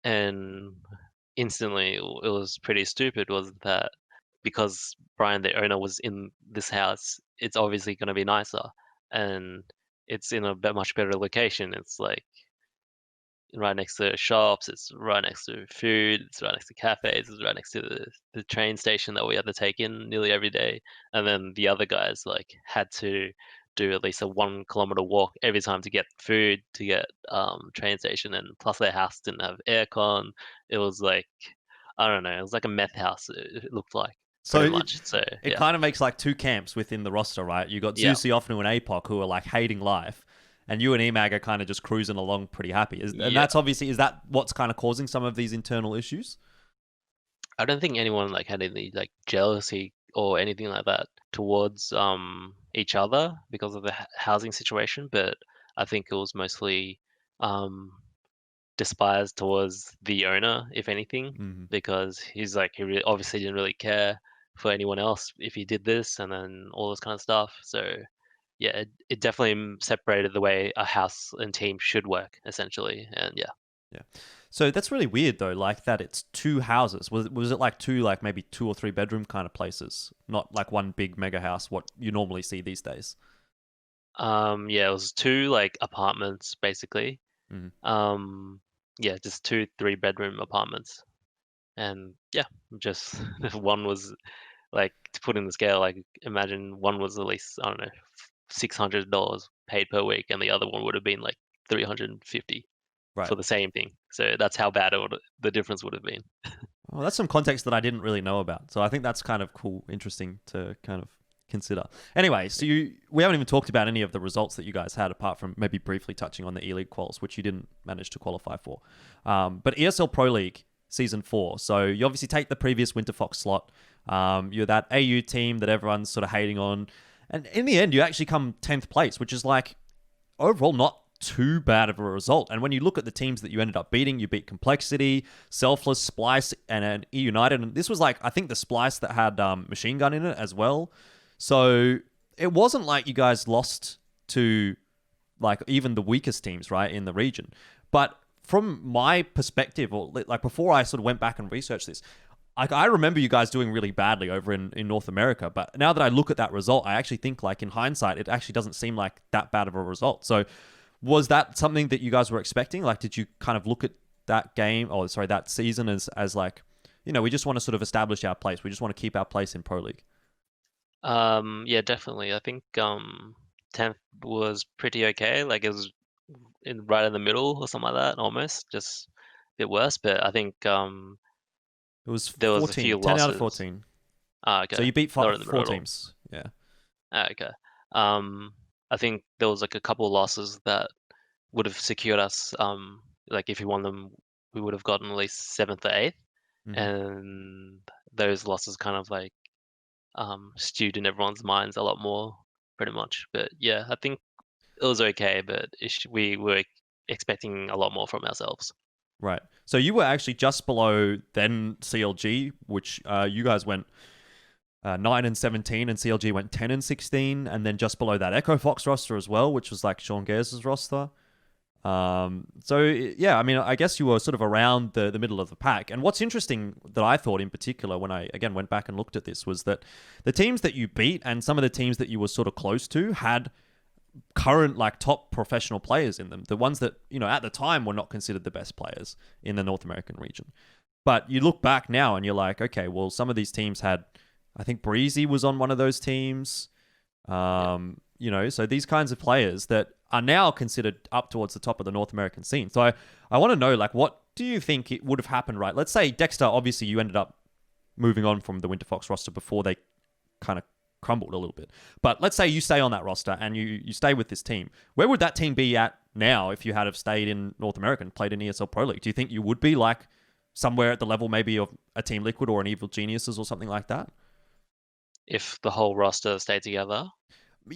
S2: And instantly, it was pretty stupid. Was that because Brian, the owner, was in this house, it's obviously going to be nicer, and it's in a much better location. It's like right next to shops, it's right next to food, it's right next to cafes, it's right next to the train station that we had to take in nearly every day. And then the other guys like had to do at least a 1 kilometer walk every time to get food, to get train station, and plus their house didn't have aircon. It was like, I don't know, it was like a meth house, it looked like,
S1: So
S2: pretty
S1: it
S2: much. So
S1: it
S2: yeah.
S1: kind of makes like two camps within the roster, right? You got
S2: Yeah.
S1: Zusi, Ofnu, and APOC who are like hating life, and you and EMAG are kind of just cruising along pretty happy. And
S2: Yeah.
S1: that's obviously, is that what's kind of causing some of these internal issues?
S2: I don't think anyone like had any like jealousy or anything like that towards each other because of the housing situation, but I think it was mostly um despised towards the owner, if anything,
S1: Mm-hmm.
S2: because he really, obviously didn't really care for anyone else if he did this and then all this kind of stuff. So yeah, it definitely separated the way a house and team should work essentially, and yeah.
S1: Yeah. So that's really weird though, like that it's two houses. Was it like two, like maybe 2 or 3 bedroom kind of places, not like one big mega house, what you normally see these days?
S2: Yeah, it was two like apartments basically.
S1: Mm-hmm.
S2: Um, yeah, just two, 3 bedroom apartments. And yeah, just one was like, to put in the scale, like imagine one was at least, I don't know, $600 paid per week, and the other one would have been like 350
S1: Right.
S2: for the same thing. So that's how bad the difference would have been.
S1: Well, that's some context that I didn't really know about. So I think that's kind of cool, interesting to kind of consider. Anyway, so we haven't even talked about any of the results that you guys had, apart from maybe briefly touching on the E-League quals, which you didn't manage to qualify for. But ESL Pro League Season 4. So you obviously take the previous Winterfox slot. You're that AU team that everyone's sort of hating on. And in the end, you actually come 10th place, which is like overall not too bad of a result. And when you look at the teams that you ended up beating, you beat Complexity, Selfless, Splice, and E United. And this was like, I think the Splice that had Machine Gun in it as well. So it wasn't like you guys lost to like even the weakest teams, right, in the region. But from my perspective, or like before I sort of went back and researched this, I remember you guys doing really badly over in North America. But now that I look at that result, I actually think like in hindsight, it actually doesn't seem like that bad of a result. So was that something that you guys were expecting? Like, did you kind of look at that game, or sorry, that season as like, we just want to sort of establish our place. We just want to keep our place in Pro League.
S2: Yeah, definitely. I think 10th was pretty okay. Like it was right in the middle or something like that, almost just a bit worse. But I think
S1: It was
S2: there was a
S1: 14,
S2: few
S1: 10 out of
S2: losses.
S1: 14. So
S2: Okay.
S1: you beat
S2: They were in the
S1: four
S2: middle.
S1: teams. Yeah.
S2: Okay. I think there was like a couple of losses that would have secured us. Like if we won them, we would have gotten at least 7th or 8th,
S1: Mm-hmm.
S2: and those losses kind of like stewed in everyone's minds a lot more, pretty much. But yeah, I think it was okay, but we were expecting a lot more from ourselves.
S1: Right. So you were actually just below then CLG, which you guys went 9-17, and CLG went 10-16, and then just below that Echo Fox roster as well, which was like Sean Gares' roster. So yeah, I mean, I guess you were sort of around the middle of the pack. And what's interesting that I thought in particular when I again went back and looked at this was that the teams that you beat and some of the teams that you were sort of close to had current like top professional players in them. The ones that, at the time were not considered the best players in the North American region. But you look back now and you're like, okay, well, some of these teams had, I think Breezy was on one of those teams. So these kinds of players that are now considered up towards the top of the North American scene. So I want to know, like, what do you think it would have happened, right? Let's say Dexter, obviously you ended up moving on from the Winterfox roster before they kind of crumbled a little bit. But let's say you stay on that roster and you stay with this team. Where would that team be at now if you had have stayed in North America and played in ESL Pro League? Do you think you would be like somewhere at the level maybe of a Team Liquid or an Evil Geniuses or something like that?
S2: If the whole roster stayed together.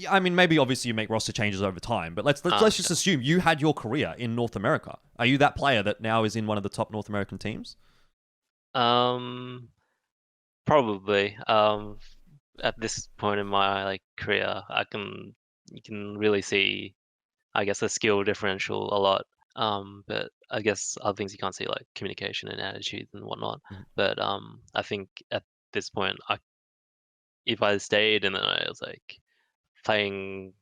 S1: I mean, maybe obviously you make roster changes over time, but let's just assume you had your career in North America. Are you that player that now is in one of the top North American teams?
S2: Probably. At this point in my like career, you can really see, I guess, the skill differential a lot. But I guess other things you can't see, like communication and attitude and whatnot. But I think at this point, if I stayed and then I was like playing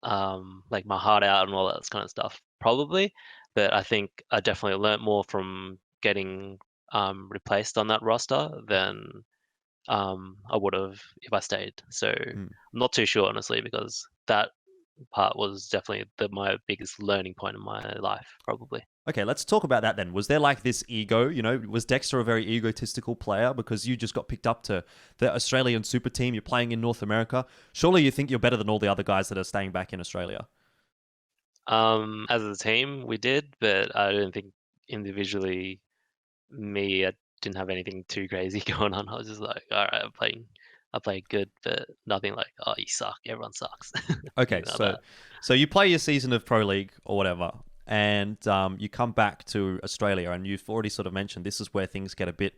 S2: like my heart out and all that kind of stuff, probably. But I think I definitely learnt more from getting replaced on that roster than I would have if I stayed. So I'm not too sure, honestly, because that part was definitely my biggest learning point in my life, probably.
S1: Okay, let's talk about that then. Was there like this ego? Was Dexter a very egotistical player because you just got picked up to the Australian super team? You're playing in North America. Surely you think you're better than all the other guys that are staying back in Australia.
S2: As a team, we did, but I don't think individually, I didn't have anything too crazy going on. I was just like, all right, I played good, but nothing like, oh, you suck. Everyone sucks.
S1: Okay, so you play your season of Pro League or whatever, and you come back to Australia, and you've already sort of mentioned this is where things get a bit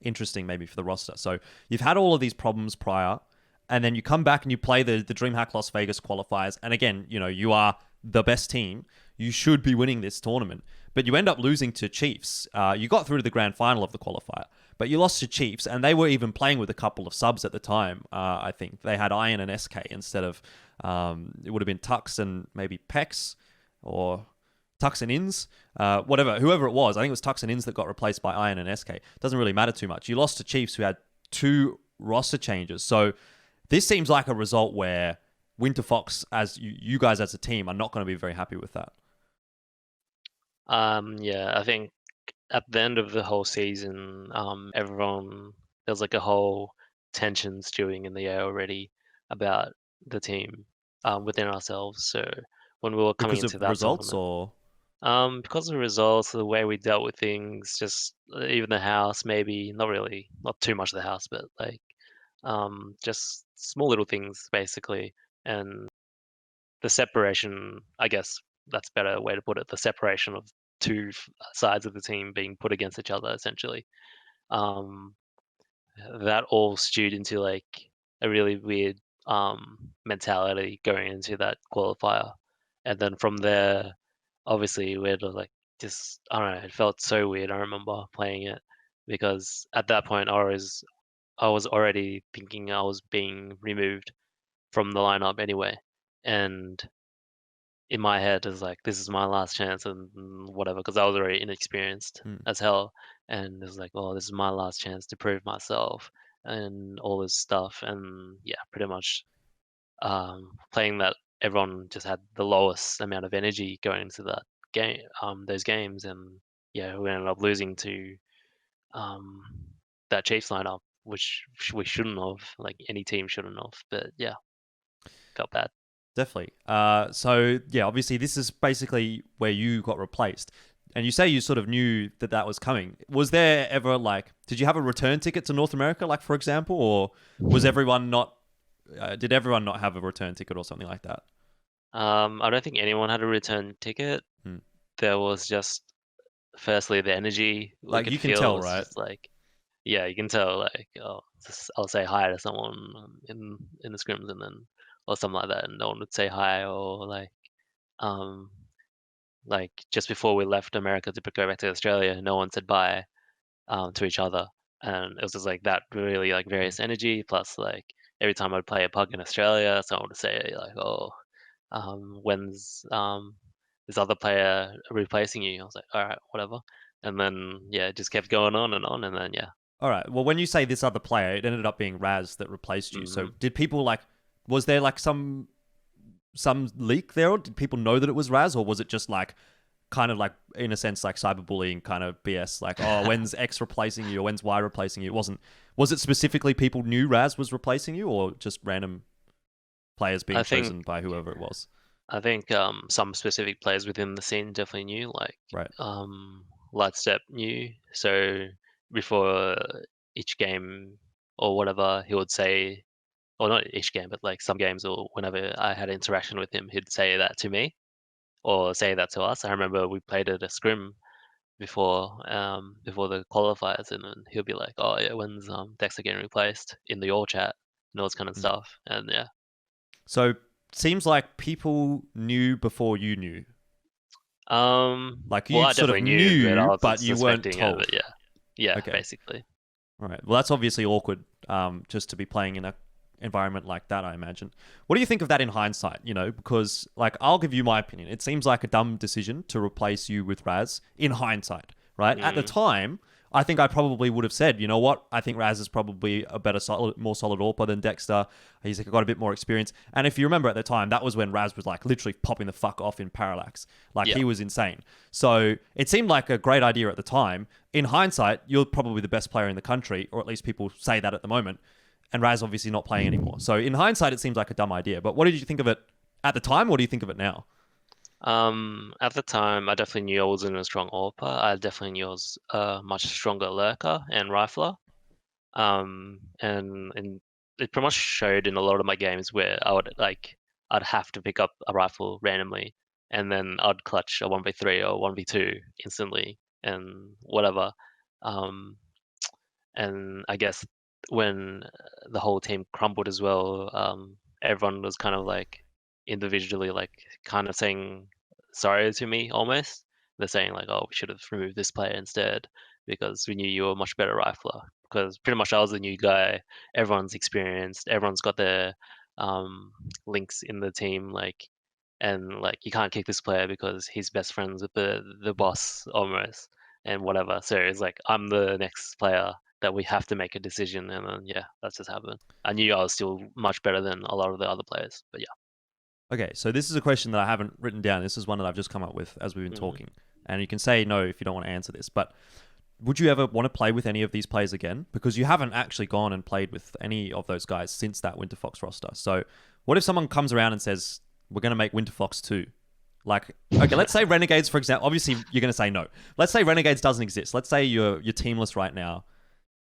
S1: interesting maybe for the roster. So you've had all of these problems prior, and then you come back and you play the Dreamhack Las Vegas qualifiers, and again, you are the best team. You should be winning this tournament, but you end up losing to Chiefs. You got through to the grand final of the qualifier, but you lost to Chiefs, and they were even playing with a couple of subs at the time. I think they had Iron and SK instead of it would have been Tux and maybe Pex or Tux and Ins, whoever it was. I think it was Tux and Ins that got replaced by Iron and SK. Doesn't really matter too much. You lost to Chiefs, who had 2 roster changes. So this seems like a result where Winterfox, as you guys as a team, are not going to be very happy with that.
S2: Yeah, I think at the end of the whole season, there's like a whole tension stewing in the air already about the team within ourselves. So when we were coming into that
S1: results
S2: tournament, because of the results, the way we dealt with things, just even the house, maybe not really, not too much of the house, but like just small little things basically, and the separation, I guess that's a better way to put it, the separation of two sides of the team being put against each other essentially. Um, that all stewed into like a really weird mentality going into that qualifier, and then from there, obviously we had to like just I don't know, it felt so weird. I remember playing it because at that point I was already thinking I was being removed from the lineup anyway, and in my head is like this is my last chance and whatever because I was already inexperienced as hell, and it's like, oh, this is my last chance to prove myself and all this stuff. And yeah, pretty much playing that, everyone just had the lowest amount of energy going into that game, those games. And yeah, we ended up losing to um, that Chiefs lineup, which we shouldn't have, like any team shouldn't have. But yeah, felt bad.
S1: Definitely. So yeah, obviously this is basically where you got replaced. And you say you sort of knew that was coming. Was there ever did you have a return ticket to North America, like for example, or was everyone not, did everyone not have a return ticket or something like that?
S2: I don't think anyone had a return ticket. There was just, firstly, the energy we could
S1: you can
S2: feel.
S1: tell,
S2: It was
S1: right?
S2: just like, yeah, you can tell. Like, oh, I'll say hi to someone in the scrims, and then or something like that, and no one would say hi, or um, like just before we left America to go back to Australia, no one said bye to each other, and it was just like that really like various energy. Plus, like every time I'd play a pug in Australia, someone would say like, oh, when's this other player replacing you? I was like, all right, whatever. And then yeah, it just kept going on, and then yeah.
S1: All right. Well, when you say this other player, it ended up being Raz that replaced you. So did people was there some leak there, or did people know that it was Raz, or was it just kind of in a sense cyberbullying kind of BS, oh, when's X replacing you or when's Y replacing you? Was it specifically people knew Raz was replacing you, or just random players being chosen by whoever it was?
S2: I think some specific players within the scene definitely knew, like
S1: Right.
S2: Lightstep knew. So before each game or whatever, he would say, or not each game, but like some games or whenever I had interaction with him, he'd say that to me or say that to us. I remember we played at a scrim before the qualifiers, and then he'll be like, "Oh yeah, when's Dexter getting replaced?" in the all chat and all this kind of
S1: Mm.
S2: stuff. And yeah,
S1: So seems like people knew before you knew. Like
S2: well,
S1: you
S2: I
S1: sort of
S2: definitely knew, but I
S1: knew,
S2: was
S1: but you weren't
S2: suspecting it.
S1: told.
S2: But yeah, yeah,
S1: Okay.
S2: basically.
S1: All right. Well, that's obviously awkward. Just to be playing in a environment like that, I imagine. What do you think of that in hindsight? You know, because like I'll give you my opinion. It seems like a dumb decision to replace you with Raz in hindsight, right? At the
S2: Mm,
S1: time, I think I probably would have said, you know what? I think Raz is probably a better, more solid AWPer than Dexter. He's got a bit more experience. And if you remember at the time, that was when Raz was like literally popping the fuck off in Parallax. Like
S2: yeah.
S1: he was insane. So it seemed like a great idea at the time. In hindsight, you're probably the best player in the country, or at least people say that at the moment. And Raz obviously not playing anymore. So in hindsight, it seems like a dumb idea. But what did you think of it at the time? What do you think of it now?
S2: At the time, I definitely knew I wasn't a strong AWPer. I definitely knew I was a much stronger lurker and rifler. And it pretty much showed in a lot of my games where I'd have to pick up a rifle randomly, and then I'd clutch a 1v3 or 1v2 instantly and whatever. Um, and I guess when the whole team crumbled as well, everyone was kind of like individually like kind of saying sorry to me almost. They're saying like, "Oh, we should have removed this player instead because we knew you were a much better rifler." Because pretty much I was the new guy. Everyone's experienced. Everyone's got their um, links in the team, like, and like you can't kick this player because he's best friends with the boss almost and whatever. So it's like I'm the next player that we have to make a decision, and then yeah, that's just happened. I knew I was still much better than a lot of the other players, but yeah.
S1: Okay, so this is a question that I haven't written down. This is one that I've just come up with as we've been
S2: Mm.
S1: talking. And you can say no if you don't want to answer this. But would you ever want to play with any of these players again? Because you haven't actually gone and played with any of those guys since that Winterfox roster. So what if someone comes around and says, we're going to make Winterfox 2? Like, okay, let's say Renegades, for example. Obviously, you're going to say no. Let's say Renegades doesn't exist. Let's say you're teamless right now,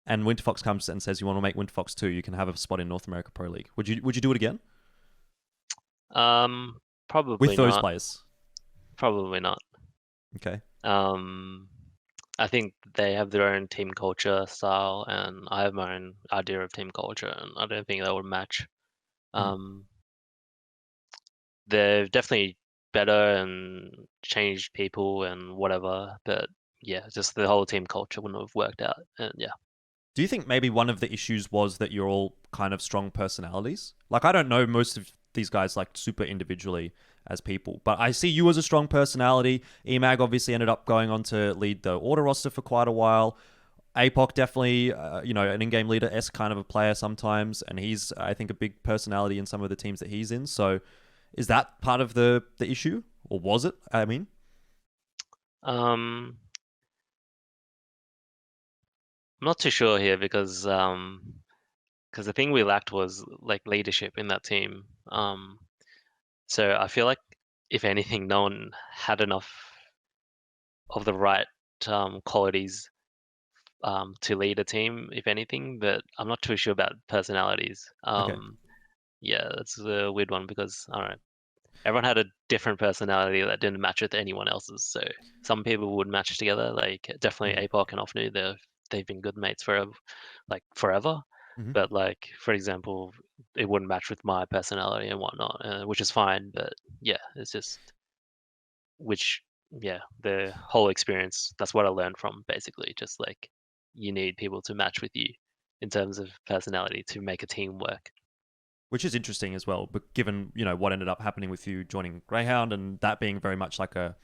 S1: and Winterfox comes and says you want to make Winterfox 2. You can have a spot in North America Pro League. Would you do it again
S2: Um,
S1: with
S2: probably
S1: those
S2: not.
S1: players?
S2: Probably not.
S1: Okay.
S2: Um, I think they have their own team culture style, and I have my own idea of team culture, and I don't think that would match.
S1: Hmm.
S2: Um, they're definitely better and changed people and whatever, but yeah, just the whole team culture wouldn't have worked out. And yeah.
S1: Do you think maybe one of the issues was that you're all kind of strong personalities? Like, I don't know most of these guys like super individually as people, but I see you as a strong personality. EMAG obviously ended up going on to lead the order roster for quite a while. APOC definitely, an in-game leader-esque kind of a player sometimes, and he's, I think, a big personality in some of the teams that he's in. So is that part of the issue? Or was it, I mean?
S2: Um, I'm not too sure here because the thing we lacked was like leadership in that team. So I feel like if anything, no one had enough of the right qualities to lead a team, if anything. But I'm not too sure about personalities.
S1: Okay.
S2: Yeah, that's a weird one because I don't know. Everyone had a different personality that didn't match with anyone else's. So some people would match together, like definitely
S1: Mm-hmm.
S2: APOC and Ofnu. They've been good mates forever, like forever.
S1: Mm-hmm.
S2: But like for example, it wouldn't match with my personality and whatnot, which is fine. But yeah, it's just which yeah, the whole experience. That's what I learned from basically. Just like you need people to match with you in terms of personality to make a team work.
S1: Which is interesting as well, but given what ended up happening with you joining Grayhound and that being very much like a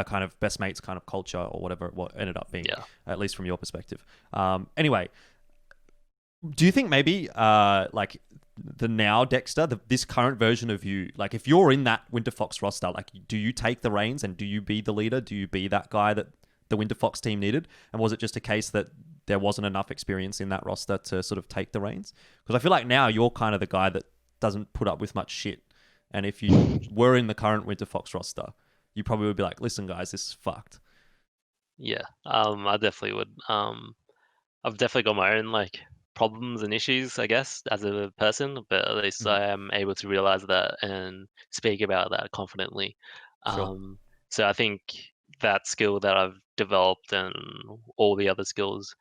S1: kind of best mates kind of culture or whatever what ended up being,
S2: Yeah.
S1: at least from your perspective. Anyway, do you think maybe like the now Dexter, this current version of you, like if you're in that Winterfox roster, like do you take the reins and do you be the leader? Do you be that guy that the Winterfox team needed? And was it just a case that there wasn't enough experience in that roster to sort of take the reins? Because I feel like now you're kind of the guy that doesn't put up with much shit And if you were in the current Winterfox roster, you probably would be like, listen, guys, this is fucked.
S2: Yeah, I definitely would. I've definitely got my own like problems and issues, I guess, as a person, but at least
S1: Mhm.
S2: I am able to realize that and speak about that confidently.
S1: Sure.
S2: So I think that skill that I've developed and all the other skills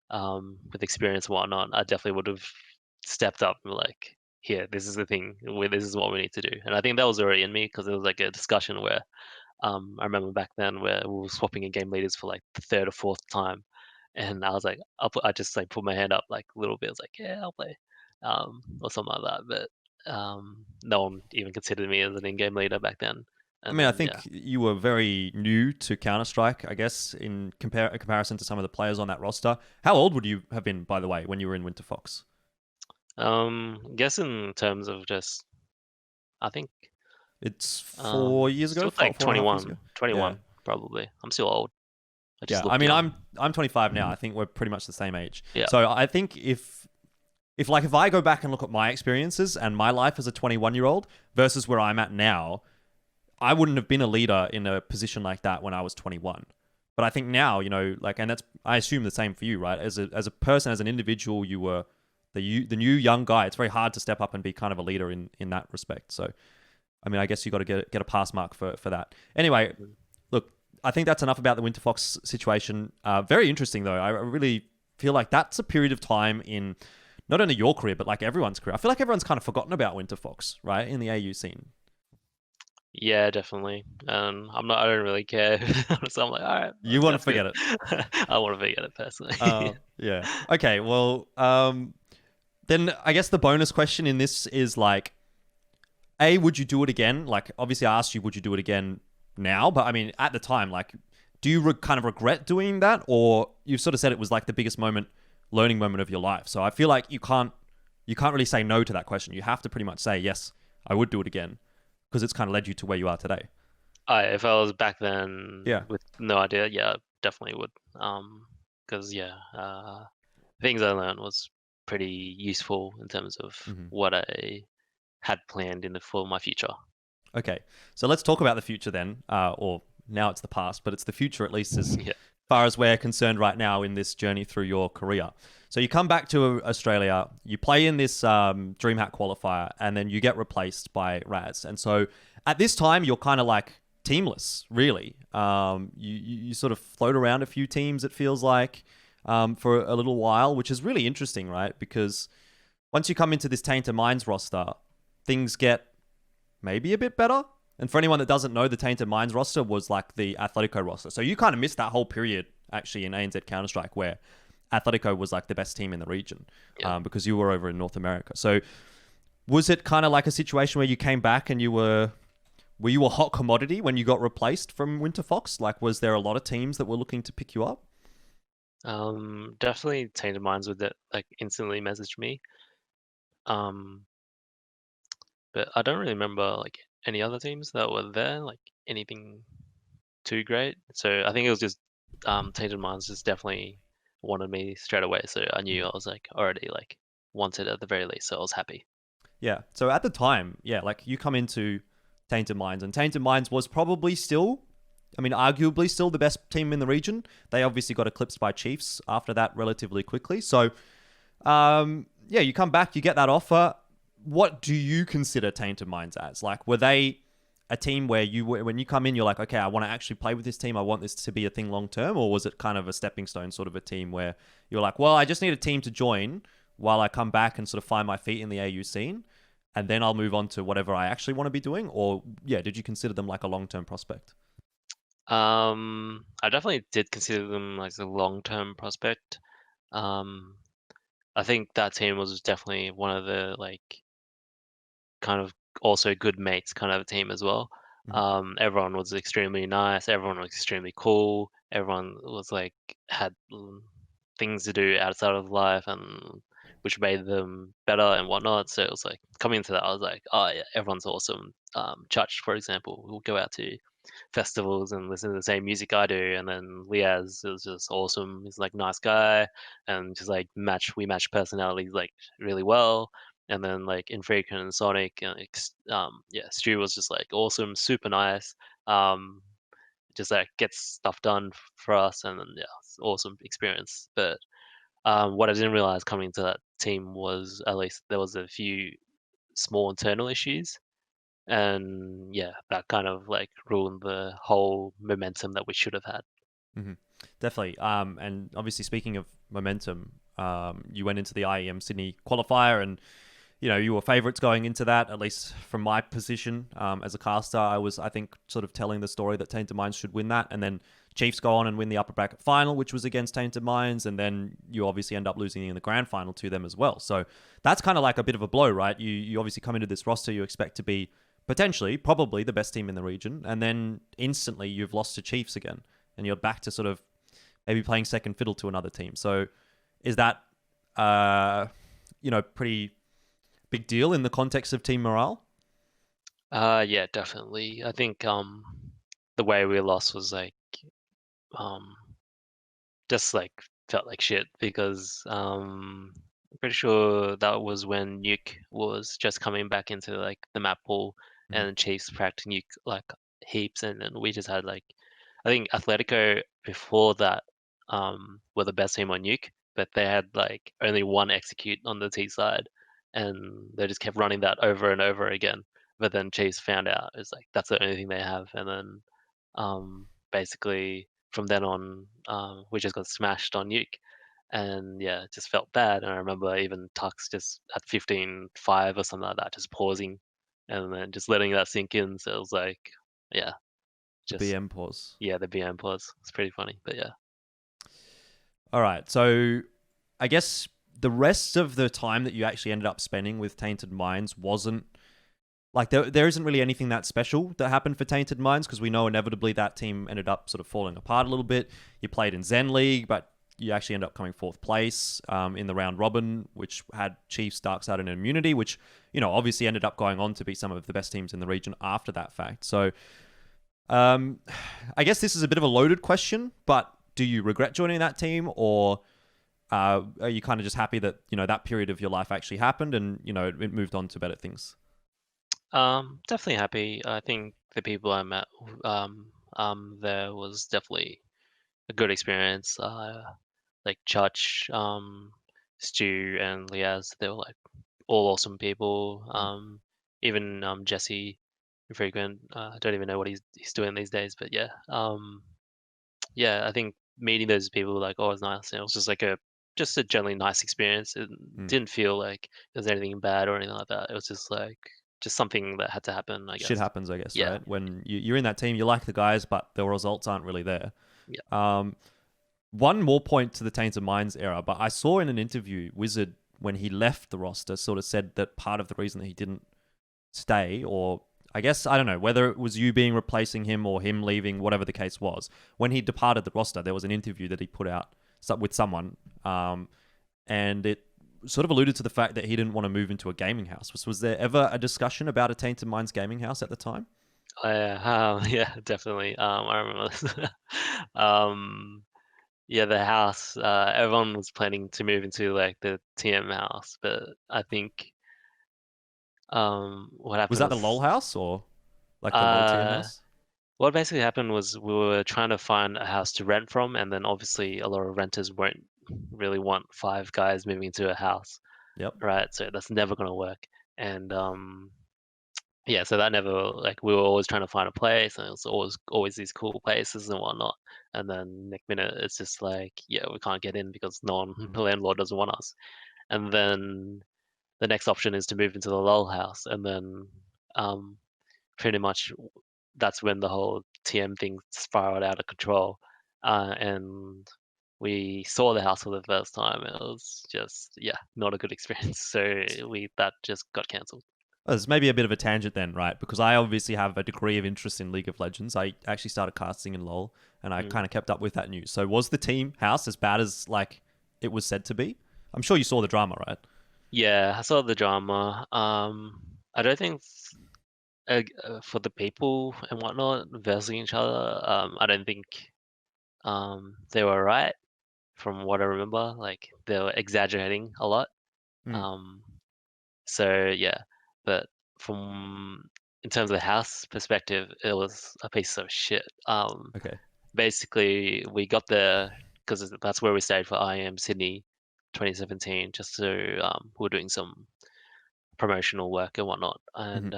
S2: with experience and whatnot, I definitely would have stepped up and like, here, this is the thing, this is what we need to do. And I think that was already in me because it was like a discussion where I remember back then where we were swapping in game leaders for like the third or fourth time, and I was like, I just like put my hand up like a little bit. I was like, yeah, I'll play, or something like that. But no one even considered me as an in-game leader back then.
S1: I
S2: And
S1: mean, I
S2: then yeah,
S1: think you were very new to Counter Strike, I guess, in comparison to some of the players on that roster. How old would you have been, by the way, when you were in Winterfox?
S2: I guess in terms of just, I think
S1: It's 4 years ago,
S2: still like
S1: 4.5 years ago.
S2: 21,
S1: Yeah,
S2: 21 probably. I'm still old. I just
S1: yeah.
S2: look
S1: I mean,
S2: young.
S1: I'm 25 now. I think we're pretty much the same age.
S2: Yeah.
S1: So I think if I go back and look at my experiences and my life as a 21-year-old versus where I'm at now, I wouldn't have been a leader in a position like that when I was 21. But I think now, like, and that's, I assume the same for you, right? As a person, as an individual, you were the new young guy. It's very hard to step up and be kind of a leader in that respect. So, I mean, I guess you got to get a pass mark for that. Anyway,
S2: Mhm.
S1: look, I think that's enough about the Winterfox situation. Very interesting though. I really feel like that's a period of time in not only your career but like everyone's career. I feel like everyone's kind of forgotten about Winterfox, right, in the AU scene.
S2: Yeah, definitely. I'm not. I don't really care. So I'm like, all right,
S1: You want to
S2: that's good.
S1: forget it.
S2: I want to forget it personally.
S1: Yeah. Okay. Well, then I guess the bonus question in this is like, A, would you do it again? Like, obviously, I asked you, would you do it again now? But I mean, at the time, like, do you kind of regret doing that, or you sort of said it was like the biggest learning moment of your life? So I feel like you can't really say no to that question. You have to pretty much say yes, I would do it again, because it's kind of led you to where you are today.
S2: If I was back then
S1: Yeah.
S2: with no idea, yeah, definitely would. Because yeah, things I learned was pretty useful in terms of
S1: Mm-hmm.
S2: what I had planned for my future.
S1: Okay, so let's talk about the future then, or now it's the past, but it's the future at least as
S2: Yeah.
S1: far as we're concerned right now in this journey through your career. So you come back to Australia, you play in this Dreamhack qualifier, and then you get replaced by Raz. And so at this time, you're kind of like teamless, really. You sort of float around a few teams, it feels like, for a little while, which is really interesting, right? Because once you come into this Tainted Minds roster, things get maybe a bit better. And for anyone that doesn't know, the Tainted Minds roster was like the Atletico roster. So you kind of missed that whole period actually in ANZ Counter-Strike where Atletico was like the best team in the region,
S2: Yeah.
S1: because you were over in North America. So was it kind of like a situation where you came back and were you a hot commodity when you got replaced from Winterfox? Like, was there a lot of teams that were looking to pick you up?
S2: Definitely Tainted Minds would that like instantly message me. Um, but I don't really remember like any other teams that were there, like anything too great. So I think it was just Tainted Minds just definitely wanted me straight away. So I knew
S1: Mhm.
S2: I was like already like wanted at the very least. So I was happy.
S1: Yeah. So at the time, yeah, like you come into Tainted Minds, and Tainted Minds was probably still, I mean, arguably still the best team in the region. They obviously got eclipsed by Chiefs after that relatively quickly. So, yeah, you come back, you get that offer. What do you consider Tainted Minds as? Like, were they a team where when you come in, you're like, okay, I want to actually play with this team. I want this to be a thing long term, or was it kind of a stepping stone sort of a team where you're like, well, I just need a team to join while I come back and sort of find my feet in the AU scene, and then I'll move on to whatever I actually want to be doing? Or yeah, did you consider them like a long term prospect?
S2: I definitely did consider them like a long-term prospect. Um, I think that team was definitely one of the like kind of also good mates kind of team as well.
S1: Mhm.
S2: Everyone was extremely nice. Everyone was extremely cool. Everyone was like had things to do outside of life and which made them better and whatnot. So it was like coming into that, I was like, oh yeah, everyone's awesome. Church, for example, we'll go out to festivals and listen to the same music I do. And then Liaz is just awesome. He's like nice guy and just like we match personalities like really well. and then like Infrequent and Sonic, and yeah, Stu was just like awesome, super nice. Um, just like gets stuff done for us, and then yeah, it's awesome experience. But what I didn't realize coming into that team was at least there was a few small internal issues, and yeah, that kind of like ruined the whole momentum that we should have had.
S1: Hmm. Definitely. And obviously, speaking of momentum, you went into the IEM Sydney qualifier, and you were favourites going into that. At least from my position as a caster, I was, I think, sort of telling the story that Tainted Minds should win that, and then Chiefs go on and win the upper bracket final, which was against Tainted Minds, and then you obviously end up losing in the grand final to them as well. So that's kind of like a bit of a blow, right? You obviously come into this roster, you expect to be potentially, probably the best team in the region, and then instantly you've lost to Chiefs again, and you're back to sort of maybe playing second fiddle to another team. So is that pretty big deal in the context of team morale?
S2: Yeah, definitely. I think the way we lost was like um just like felt like shit because I'm pretty sure that was when Nuke was just coming back into like the map pool,
S1: Mm-hmm.
S2: and Chiefs cracked Nuke like heaps, and then we just had like I think Atletico before that were the best team on Nuke, but they had like only one execute on the T side, and they just kept running that over and over again. But then Chiefs found out it's like that's the only thing they have, and then basically from then on, we just got smashed on Nuke, and yeah, it just felt bad. And I remember even Tux just at 15-5 or something like that, just pausing and then just letting that sink in. So it was like, yeah,
S1: The
S2: just
S1: BM pause.
S2: yeah, the BM pause. It's pretty funny, but yeah.
S1: All right. So I guess the rest of the time that you actually ended up spending with Tainted Minds wasn't like there isn't really anything that special that happened for Tainted Minds, because we know inevitably that team ended up sort of falling apart a little bit. You played in Zen League, but you actually ended up coming fourth place in the round robin, which had Chiefs, Darkside, and Immunity, which obviously ended up going on to be some of the best teams in the region after that fact. So I guess this is a bit of a loaded question, but do you regret joining that team, or are you kind of just happy that that period of your life actually happened and it moved on to better things?
S2: Definitely happy. I think the people I met there was definitely a good experience. Like Church, Stu, and Liaz, they were like all awesome people.
S1: Mm.
S2: Even Jesse, Frequent. I don't even know what he's doing these days, but yeah. Yeah, I think meeting those people like always nice. And it was just like a generally nice experience. It
S1: Mm.
S2: didn't feel like there was anything bad or anything like that. It was just like just something that had to happen, I
S1: Shit
S2: guess.
S1: happens, I guess,
S2: Yeah,
S1: right? When you're in that team, you like the guys, but the results aren't really there.
S2: yeah.
S1: Um, One more point to the Tainted Minds era, but I saw in an interview Wizard, when he left the roster, sort of said that part of the reason that he didn't stay, or I guess I don't know whether it was you being replacing him or him leaving, whatever the case was. When he departed the roster, there was an interview that he put out with someone, and it sort of alluded to the fact that he didn't want to move into a gaming house. Was there ever a discussion about a Tainted Minds gaming house at the time?
S2: Yeah, definitely. I remember this. um, yeah, the house. Everyone was planning to move into like the TM house, but I think what
S1: Was
S2: happened
S1: that the LOL
S2: was
S1: house or like the low TM
S2: uh
S1: house?
S2: what basically happened was we were trying to find a house to rent from, and then obviously a lot of renters won't really want five guys moving into a house,
S1: Yep.
S2: right? So that's never gonna work. And yeah, so that never like we were always trying to find a place, and it was always these cool places and whatnot. And then next minute it's just like, yeah, we can't get in because no one, the landlord doesn't want us. And then the next option is to move into the lull house, and then um, pretty much that's when the whole TM thing spiraled out of control. And we saw the house for the first time. It was just yeah, not a good experience. So we that just got cancelled.
S1: Well, there's maybe a bit of a tangent then, right? Because I obviously have a degree of interest in League of Legends. I actually started casting in LoL, and I
S2: Mm.
S1: kind of kept up with that news. So was the team house as bad as like it was said to be? I'm sure you saw the drama, right?
S2: Yeah, I saw the drama. I don't think for the people and whatnot versing each other, I don't think they were right from what I remember. Like they were exaggerating a lot.
S1: Mm.
S2: Um, So yeah, but from in terms of the house perspective, it was a piece of shit.
S1: Okay.
S2: Basically, we got there because that's where we stayed for IEM Sydney 2017, just to we were doing some promotional work and whatnot,
S1: Hmm.
S2: and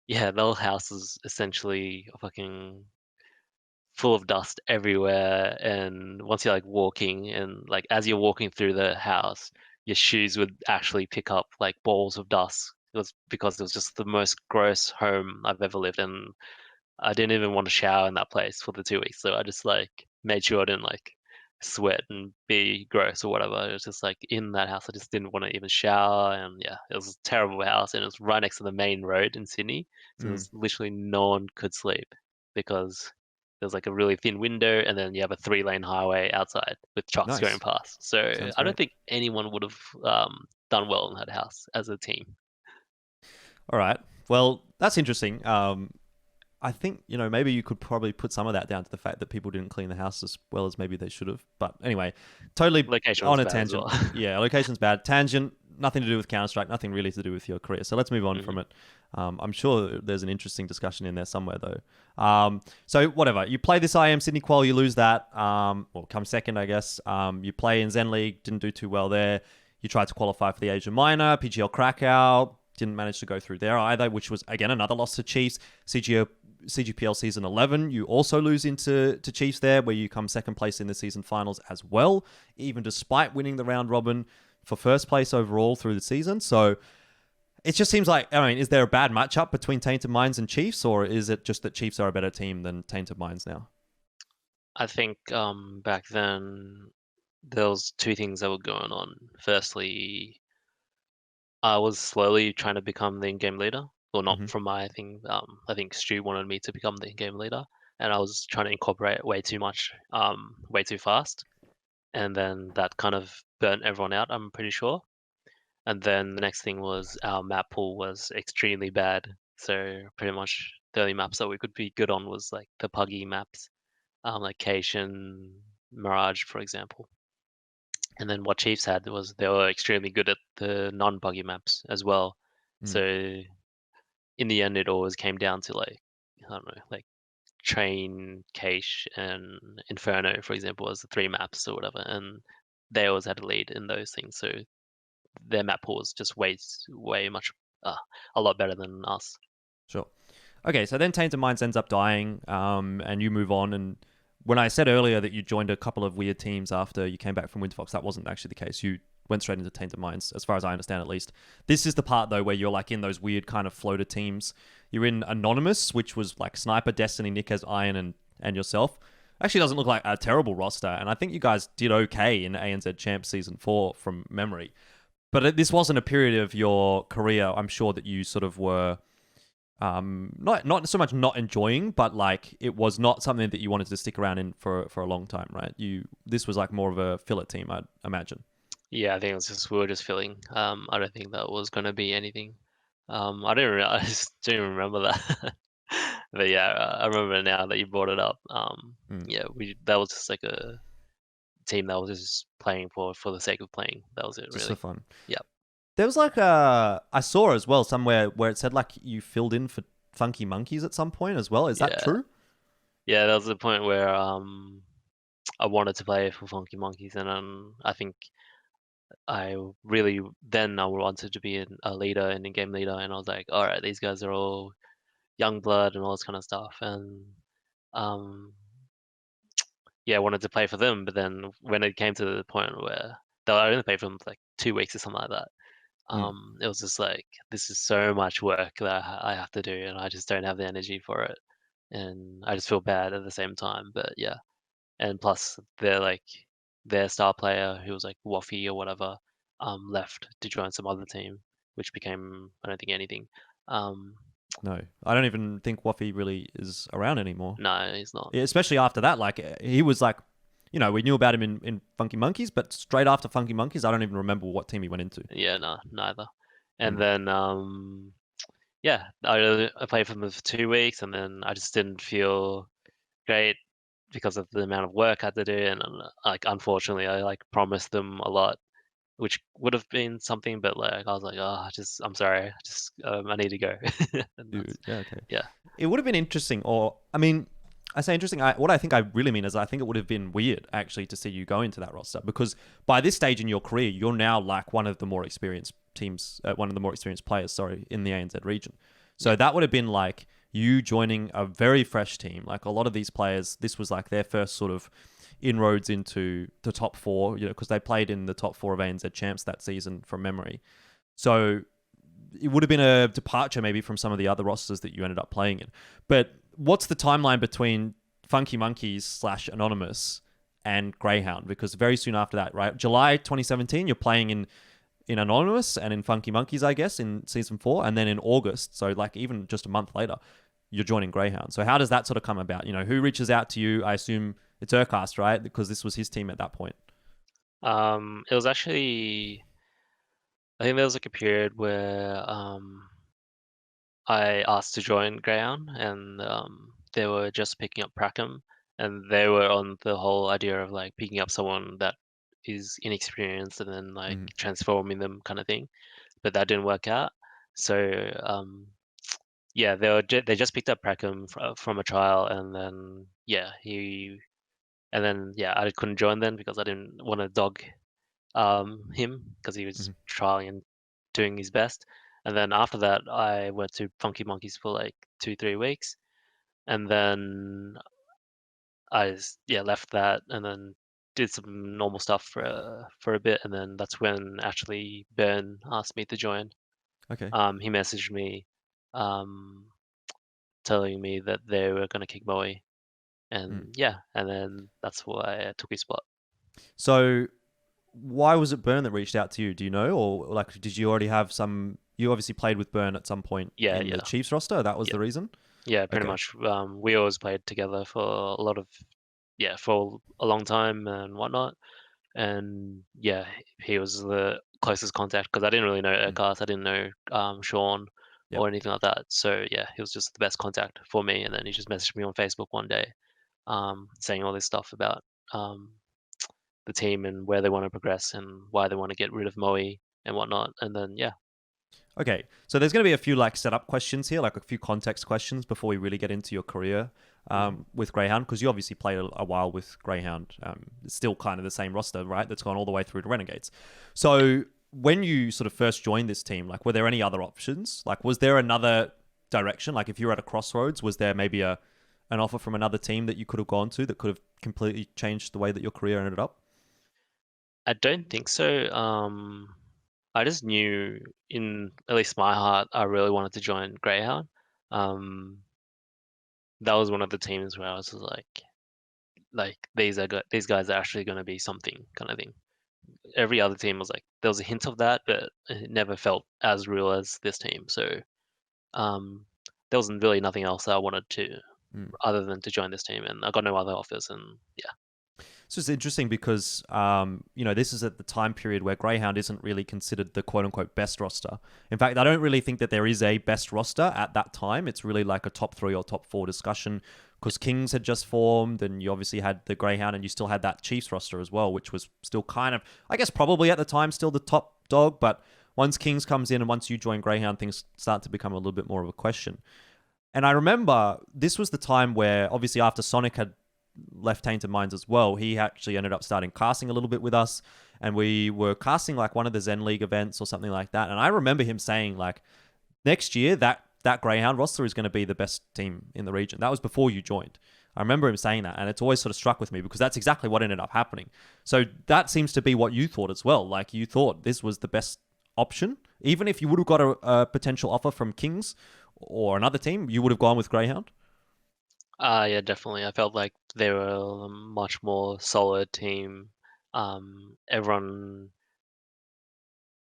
S2: yeah, the whole house is essentially fucking full of dust everywhere. And once you're like walking, and like as you're walking through the house, your shoes would actually pick up like balls of dust. It was because it was just the most gross home I've ever lived in. I didn't even want to shower in that place for the 2 weeks, so I just like made sure I didn't like sweat and be gross or whatever. It was just like in that house, I just didn't want to even shower, and yeah, it was a terrible house, and it was right next to the main road in Sydney, so
S1: Mm.
S2: there's literally no one could sleep because there's like a really thin window, and then you have a 3-lane highway outside with trucks going
S1: Nice.
S2: past. So
S1: Sounds
S2: I don't
S1: great.
S2: think anyone would have done well in that house as a team.
S1: All right. Well, that's interesting. I think, maybe you could probably put some of that down to the fact that people didn't clean the house as well as maybe they should have. But anyway, totally
S2: Location
S1: on
S2: was
S1: a
S2: bad as
S1: tangent.
S2: well.
S1: Yeah, location's bad. Tangent, nothing to do with Counter-Strike, nothing really to do with your career. So let's move on from
S2: Mhm.
S1: it. I'm sure there's an interesting discussion in there somewhere, though. So whatever. You play this IM Sydney qual, you lose that. Or come second, I guess. You play in Zen League, didn't do too well there. You tried to qualify for the Asia Minor, PGL Krakow, didn't manage to go through there either, which was, again, another loss to Chiefs. CGPL season 11, you also lose into Chiefs there, where you come second place in the season finals as well, even despite winning the round robin for first place overall through the season. So it just seems like, is there a bad matchup between Tainted Minds and Chiefs, or is it just that Chiefs are a better team than Tainted Minds now?
S2: I think back then there was two things that were going on. Firstly, I was slowly trying to become the in-game leader. Well, not
S1: Mm-hmm.
S2: from my thing. I think Stu wanted me to become the in-game leader, and I was trying to incorporate way too much, way too fast, and then that kind of burnt everyone out. I'm pretty sure. And then the next thing was our map pool was extremely bad. So pretty much the only maps that we could be good on was like the puggy maps, like Cation, Mirage, for example. And then what Chiefs had was they were extremely good at the non-buggy maps as well.
S1: Mm.
S2: So in the end, it always came down to like I don't know, like Train, Cache, and Inferno, for example, as the three maps or whatever, and they always had a lead in those things. So their map pool was just way much, uh, a lot better than us.
S1: Sure. Okay, so then Tainted Minds ends up dying, and you move on. And when I said earlier that you joined a couple of weird teams after you came back from Winterfox, that wasn't actually the case. You went straight into Tainted Minds, as far as I understand, at least. This is the part though where you're like in those weird kind of floater teams. You're in Anonymous, which was like Sniper, Destiny, Nick as Iron, and yourself. Actually, doesn't look like a terrible roster, and I think you guys did okay in ANZ Champ Season 4 from memory. But this wasn't a period of your career, I'm sure, that you sort of were not so much not enjoying, but like it was not something that you wanted to stick around in for a long time, right? This was like more of a filler team, I'd imagine.
S2: Yeah, I think it was just we were just feeling. I don't think that was gonna be anything. I didn't. I just didn't remember that. But yeah, I remember now that you brought it up.
S1: Mm,
S2: Yeah, we that was just like a team that was just playing for the sake of playing. That was it,
S1: just for
S2: really.
S1: fun.
S2: Yeah.
S1: There was like I saw as well somewhere where it said like you filled in for Funky Monkeys at some point as well. Is that
S2: Yeah.
S1: true?
S2: Yeah, that was the point where I wanted to play for Funky Monkeys, and I think I really then I wanted to be a leader and a game leader, and I was like, all right, these guys are all young blood and all this kind of stuff, and um, yeah, I wanted to play for them. But then when it came to the point where I only played for them for like 2 weeks or something like that,
S1: Mm,
S2: it was just like this is so much work that I have to do, and I just don't have the energy for it, and I just feel bad at the same time. But yeah. And plus they're like their star player who was like Waffy or whatever left to join some other team, which became I don't think anything. Um,
S1: no, I don't even think Waffy really is around anymore.
S2: no, he's not.
S1: Yeah, especially after that, like he was like, we knew about him in Funky Monkeys, but straight after Funky Monkeys, I don't even remember what team he went into.
S2: Yeah, no, neither. And
S1: Mm,
S2: then yeah, I played for them for 2 weeks, and then I just didn't feel great because of the amount of work I had to do, and like unfortunately I like promised them a lot, which would have been something, but like I was like, oh, I'm sorry, I need to go. And that's,
S1: Yeah, okay.
S2: yeah.
S1: It would have been interesting, or I mean, I say interesting. What I think I really mean is I think it would have been weird actually to see you go into that roster, because by this stage in your career, you're now like one of the more experienced teams, one of the more experienced players, sorry, in the ANZ region. So
S2: Yeah.
S1: that would have been like you joining a very fresh team. Like a lot of these players, this was like their first sort of inroads into the top four, because they played in the top four of ANZ champs that season from memory. So it would have been a departure maybe from some of the other rosters that you ended up playing in. But what's the timeline between Funky Monkeys / Anonymous and Grayhound? Because very soon after that, right, July 2017, you're playing in Anonymous and in Funky Monkeys, I guess, in season 4, and then in August, so like even just a month later, you're joining Grayhound. So how does that sort of come about? Who reaches out to you? I assume it's Urcast, right? Because this was his team at that point.
S2: It was actually, I think there was like a period where I asked to join Greyhound, and they were just picking up Prakm, and they were on the whole idea of like picking up someone that is inexperienced and then like
S1: Mm-hmm.
S2: transforming them kind of thing. But that didn't work out. So yeah, they just picked up Prakm from a trial, and then I couldn't join then because I didn't want to dog him because he was
S1: Mm-hmm.
S2: trialing and doing his best. And then after that, I went to Funky Monkeys for like 2-3 weeks, and then left that, and then did some normal stuff for a bit, and then that's when actually Burn asked me to join.
S1: Okay.
S2: He messaged me, um, telling me that they were gonna kick Moe,
S1: Mm.
S2: and and then that's why I took his spot.
S1: So why was it Burn that reached out to you? Do you know, or like did you already have some? You obviously played with Burn at some point
S2: Yeah,
S1: in the Chiefs roster. That was
S2: yeah,
S1: the reason.
S2: yeah, pretty
S1: Okay.
S2: much. We always played together for a lot of for a long time and whatnot. And yeah, he was the closest contact because I didn't really know
S1: Mm.
S2: Ercast, I didn't know Sean
S1: Yep.
S2: or anything like that. So yeah, he was just the best contact for me. And then he just messaged me on Facebook one day, saying all this stuff about um, the team and where they want to progress and why they want to get rid of Moe and whatnot. And then
S1: Okay. So there's going to be a few like setup questions here, like a few context questions before we really get into your career
S2: mhm.
S1: with Greyhound, because you obviously played a while with Greyhound. It's still kind of the same roster, right? That's gone all the way through to Renegades. So when you sort of first joined this team, like were there any other options? Like was there another direction? Like if you were at a crossroads, was there maybe an offer from another team that you could have gone to that could have completely changed the way that your career ended up?
S2: I don't think so. I just knew in at least my heart I really wanted to join Greyhound. Um, that was one of the teams where I was just like these guys are actually going to be something kind of thing. Every other team was like there was a hint of that, but it never felt as real as this team. So um, there wasn't really nothing else I wanted to
S1: Mm.
S2: other than to join this team, and I got no other offers. And
S1: So it's interesting because, this is at the time period where Greyhound isn't really considered the quote unquote best roster. In fact, I don't really think that there is a best roster at that time. It's really like a top 3 or top 4 discussion because Kings had just formed and you obviously had the Greyhound and you still had that Chiefs roster as well, which was still kind of, I guess, probably at the time still the top dog. But once Kings comes in and once you join Greyhound, things start to become a little bit more of a question. And I remember this was the time where obviously after Sonic had left Tainted Minds as well, he actually ended up starting casting a little bit with us. And we were casting like one of the Zen League events or something like that. And I remember him saying like next year that Greyhound roster is going to be the best team in the region. That was before you joined. I remember him saying that, and it's always sort of struck with me because that's exactly what ended up happening. So that seems to be what you thought as well. Like you thought this was the best option, even if you would have got a potential offer from Kings or another team, you would have gone with Greyhound.
S2: yeah, definitely, I felt like they were a much more solid team. Everyone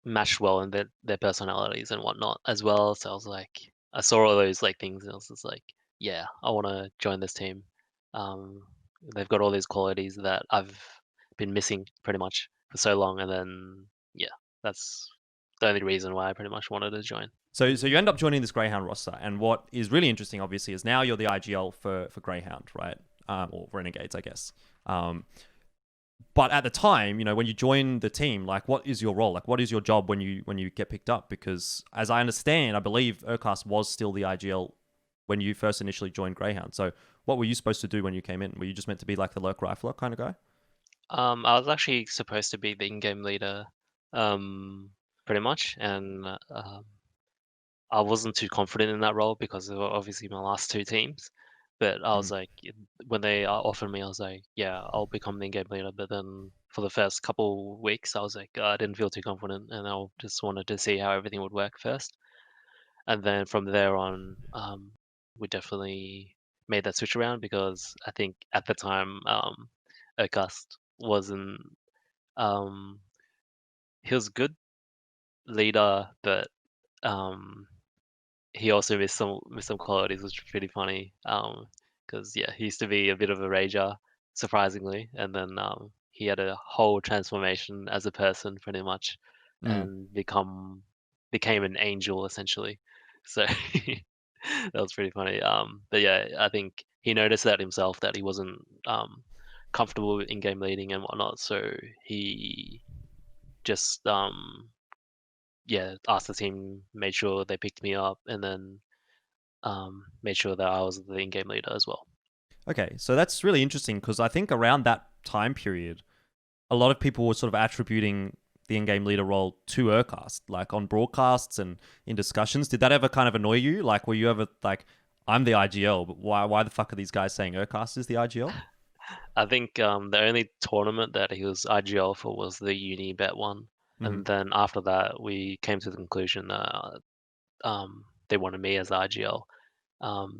S2: matched well in their personalities and whatnot as well. So I was like, I saw all those like things, and I was just like, yeah, I want to join this team. Um, they've got all these qualities that I've been missing pretty much for so long, and then that's the only reason why I pretty much wanted to join.
S1: So you end up joining this Greyhound roster, and what is really interesting, obviously, is now you're the IGL for Greyhound, right? Or Renegades, I guess. Um, But at the time, when you join the team, like, what is your role? Like, what is your job when you get picked up? Because as I understand, I believe Urcast was still the IGL when you first initially joined Greyhound. So what were you supposed to do when you came in? Were you just meant to be like the lurk rifler kind of guy?
S2: I was actually supposed to be the in-game leader, pretty much, and I wasn't too confident in that role because of obviously my last two teams. But I was
S1: Mm.
S2: like, when they offered me, I was like, yeah, I'll become the in-game leader. But then for the first couple weeks, I was like, I didn't feel too confident, and I just wanted to see how everything would work first. And then from there on, we definitely made that switch around because I think at the time, August wasn't. Um, he was a good leader, but um, he also missed some qualities, which was pretty funny. Because yeah, he used to be a bit of a rager, surprisingly, and then he had a whole transformation as a person, pretty much,
S1: Mm.
S2: and became an angel essentially. So that was pretty funny. But yeah, I think he noticed that himself that he wasn't comfortable in game leading and whatnot. So he just yeah asked the team, made sure they picked me up, and then made sure that I was the in-game leader as well.
S1: Okay, so that's really interesting because I think around that time period, a lot of people were sort of attributing the in-game leader role to Urcast, like on broadcasts and in discussions. Did that ever kind of annoy you? Like, were you ever like, I'm the IGL, but why the fuck are these guys saying Urcast is the IGL?
S2: I think the only tournament that he was IGL for was the Uni Bet one,
S1: Mm-hmm.
S2: and then after that we came to the conclusion that they wanted me as IGL.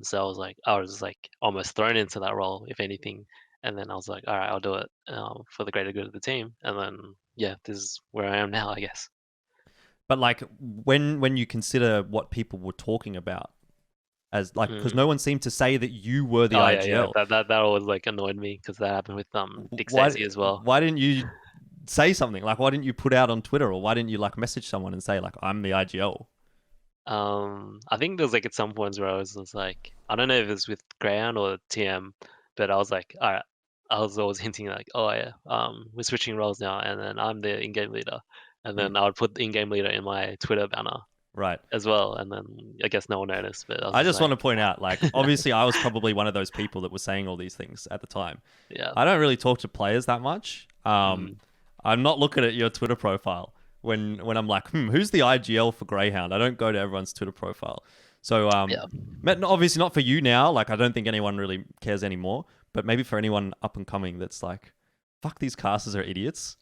S2: So I was like almost thrown into that role, if anything. And then I was like, all right, I'll do it for the greater good of the team. And then yeah, this is where I am now, I guess.
S1: But like, when you consider what people were talking about as like, because no
S2: Mm.
S1: one seemed to say that you were the
S2: Oh yeah, yeah.
S1: IGL.
S2: That always like annoyed me because that happened with
S1: Why
S2: Dickstacy as well.
S1: why didn't you say something? Like, why didn't you put out on Twitter, or why didn't you like message someone and say like, I'm the IGL?
S2: I think there was like at some points where I was just like, I don't know if it was with Grayhound or TM, but I was like, all right, I was always hinting like, oh yeah, we're switching roles now, and then I'm the in-game leader, and
S1: Mm,
S2: then I would put the in-game leader in my Twitter banner
S1: right.
S2: as well, and then I guess no one noticed, but I was
S1: I
S2: just
S1: just want
S2: like,
S1: to point out, like, obviously, I was probably one of those people that was saying all these things at the time.
S2: yeah,
S1: I don't really talk to players that much.
S2: mm,
S1: I'm not looking at your Twitter profile when I'm like, who's the IGL for Greyhound? I don't go to everyone's Twitter profile. So,
S2: yeah,
S1: obviously not for you now. Like, I don't think anyone really cares anymore. But maybe for anyone up and coming that's like, fuck, these casters are idiots.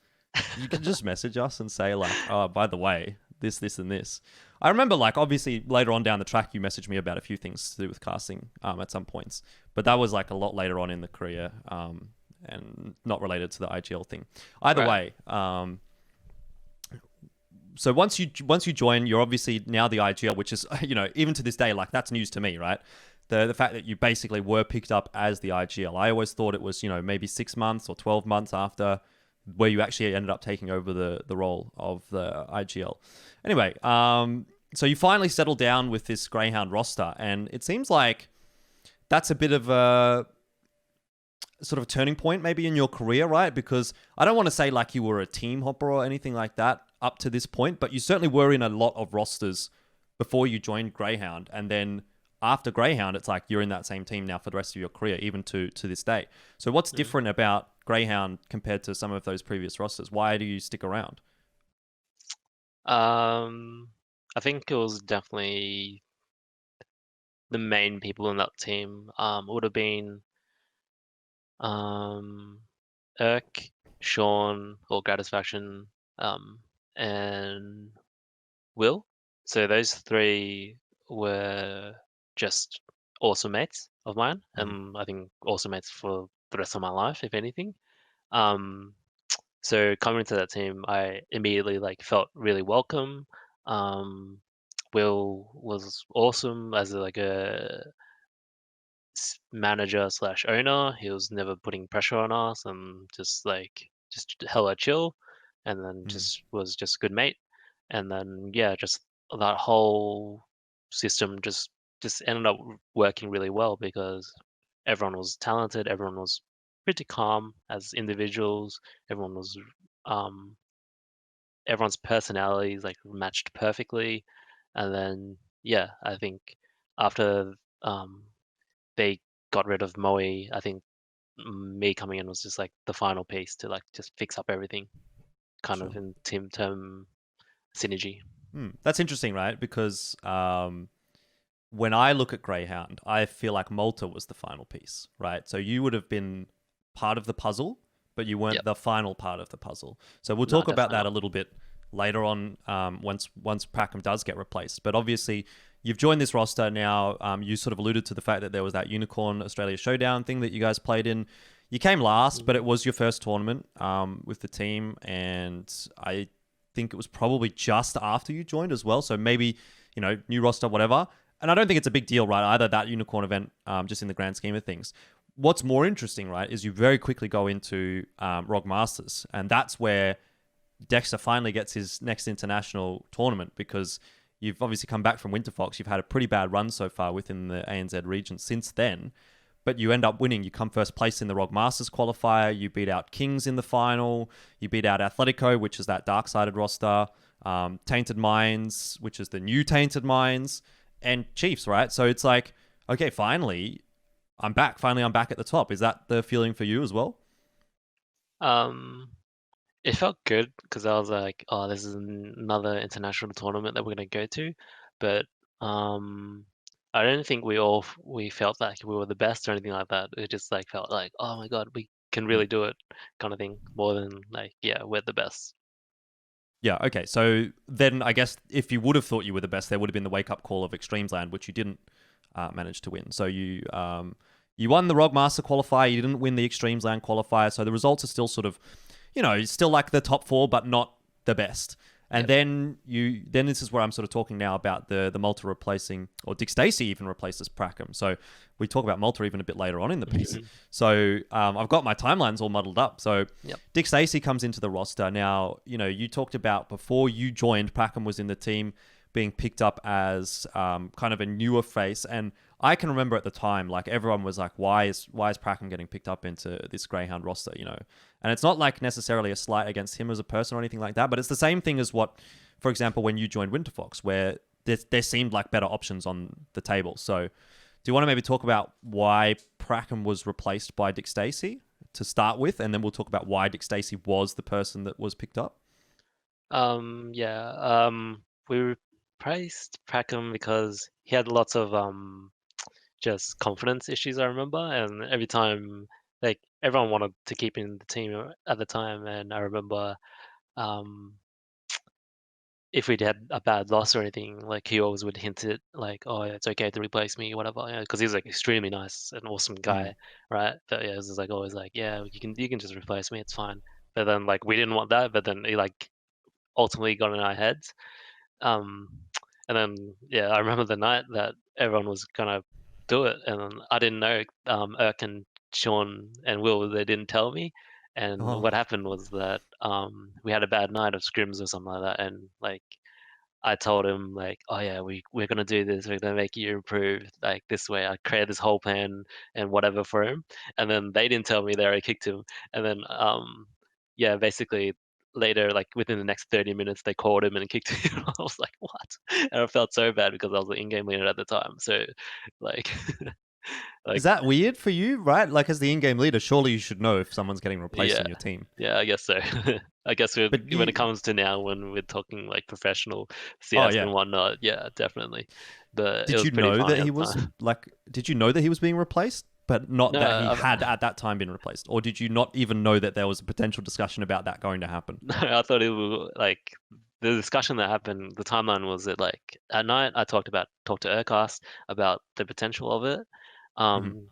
S1: You can just message us and say like, oh, by the way, this, and this. I remember like obviously later on down the track, you messaged me about a few things to do with casting at some points, but that was like a lot later on in the career and not related to the IGL thing. Either
S2: right,
S1: way, so once you join, you're obviously now the IGL, which is even to this day like that's news to me, right? The fact that you basically were picked up as the IGL. I always thought it was maybe 6 months or 12 months after where you actually ended up taking over the role of the IGL. Anyway, so you finally settled down with this Greyhound roster, and it seems like that's a bit of a sort of a turning point maybe in your career, right? Because I don't want to say like you were a team hopper or anything like that up to this point, but you certainly were in a lot of rosters before you joined Greyhound, and then after Greyhound, it's like you're in that same team now for the rest of your career, even to this day. So what's
S2: mm.
S1: different about Greyhound compared to some of those previous rosters? Why do you stick around?
S2: Um, I think it was definitely the main people in that team. Would have been um Irk, Sean, or Gratisfaction, and Will. So those three were just awesome mates of mine,
S1: Mm-hmm.
S2: and I think awesome mates for the rest of my life, if anything. Um, so coming into that team, I immediately like felt really welcome. Um, Will was awesome as like a manager slash owner. He was never putting pressure on us and just hella chill, and then just was just a good mate. And then yeah, just that whole system just ended up working really well because everyone was talented, everyone was pretty calm as individuals. Everyone was um, everyone's personalities like matched perfectly, and then yeah, I think after um, they got rid of Moe, I think me coming in was just like the final piece to like just fix up everything, kind of
S1: Sure.
S2: in team term synergy.
S1: That's interesting, right? Because when I look at Grayhound, I feel like Malta was the final piece, right? So you would have been part of the puzzle, but you weren't
S2: Yep.
S1: the final part of the puzzle. So we'll
S2: No,
S1: talk about
S2: definitely
S1: that
S2: not.
S1: a little bit later on once Prakm does get replaced. But obviously, you've joined this roster now. You sort of alluded to the fact that there was that Unicorn Australia Showdown thing that you guys played in. You came last, but it was your first tournament with the team, and I think it was probably just after you joined as well. So maybe, new roster, whatever. And I don't think it's a big deal, right? Either that Unicorn event, just in the grand scheme of things. What's more interesting, right, is you very quickly go into ROG Masters, and that's where Dexter finally gets his next international tournament, because you've obviously come back from Winterfox. You've had a pretty bad run so far within the ANZ region since then, but you end up winning. You come first place in the ROG Masters qualifier. You beat out Kings in the final. You beat out Atletico, which is that dark-sided roster. Tainted Minds, which is the new Tainted Minds, and Chiefs, right? So it's like, okay, finally, I'm back. Finally, I'm back at the top. Is that the feeling for you as well?
S2: Um, it felt good because I was like, oh, this is another international tournament that we're gonna go to, but um, I don't think we felt like we were the best or anything like that. It just like felt like, oh my God, we can
S1: Hmm.
S2: really do it, kind of thing, more than like, yeah, we're the best.
S1: Yeah, okay. So then I guess if you would have thought you were the best, there would have been the wake-up call of Extremes Land, which you didn't manage to win. So you won the ROG Master qualifier. You didn't win the Extremes Land qualifier. So the results are still sort of, still like the top four, but not the best. And
S2: Yep.
S1: then this is where I'm sort of talking now about the Malta replacing, or Dickstacy even replaces Prakm. So we talk about Malta even a bit later on in the piece. So I've got my timelines all muddled up. So
S2: Yep.
S1: Dickstacy comes into the roster. Now, you talked about before you joined, Prakm was in the team being picked up as kind of a newer face. And I can remember at the time, like everyone was like, why is Prakm getting picked up into this Greyhound roster, And it's not like necessarily a slight against him as a person or anything like that, but it's the same thing as what, for example, when you joined Winterfox, where there seemed like better options on the table. So do you want to maybe talk about why Prakm was replaced by Dickstacy to start with, and then we'll talk about why Dickstacy was the person that was picked up?
S2: Yeah. We praised Prakm because he had lots of just confidence issues, I remember, and every time like everyone wanted to keep in the team at the time, and I remember um if we'd had a bad loss or anything, like he always would hint it like, oh, it's okay to replace me, whatever, because he's like extremely nice and awesome
S1: Mm.
S2: guy, right? But yeah, it was just like always like, yeah, you can just replace me, it's fine. But then like we didn't want that, but then he like ultimately got in our heads. Um, and then yeah, I remember the night that everyone was gonna do it, and then I didn't know. Irk and Sean and Will, they didn't tell me. And
S1: Oh,
S2: what happened was that we had a bad night of scrims or something like that, and like I told him like, oh yeah, we're gonna do this. We're gonna make you improve like this way. I created this whole plan and whatever for him, and then they didn't tell me they already kicked him. And then yeah, basically later, like within the next 30 minutes, they called him and kicked him. I was like, what? And I felt so bad because I was the in-game leader at the time. So like,
S1: is
S2: like
S1: that weird for you, right? Like, as the in-game leader, surely you should know if someone's getting replaced
S2: yeah,
S1: on your team.
S2: yeah, I guess so. I guess
S1: But
S2: when it
S1: you,
S2: comes to now, when we're talking like professional
S1: oh
S2: CS
S1: yeah,
S2: and whatnot, yeah, definitely. But it
S1: did
S2: was
S1: you
S2: pretty
S1: know that
S2: funny at
S1: he
S2: the
S1: was
S2: time.
S1: like? Did you know that he was being replaced, but not
S2: No,
S1: that he had at that time been replaced, or did you not even know that there was a potential discussion about that going to happen?
S2: no, I thought it was like the discussion that happened. The timeline was that like at night I talked to Urcast about the potential of it,
S1: Hmm.
S2: um,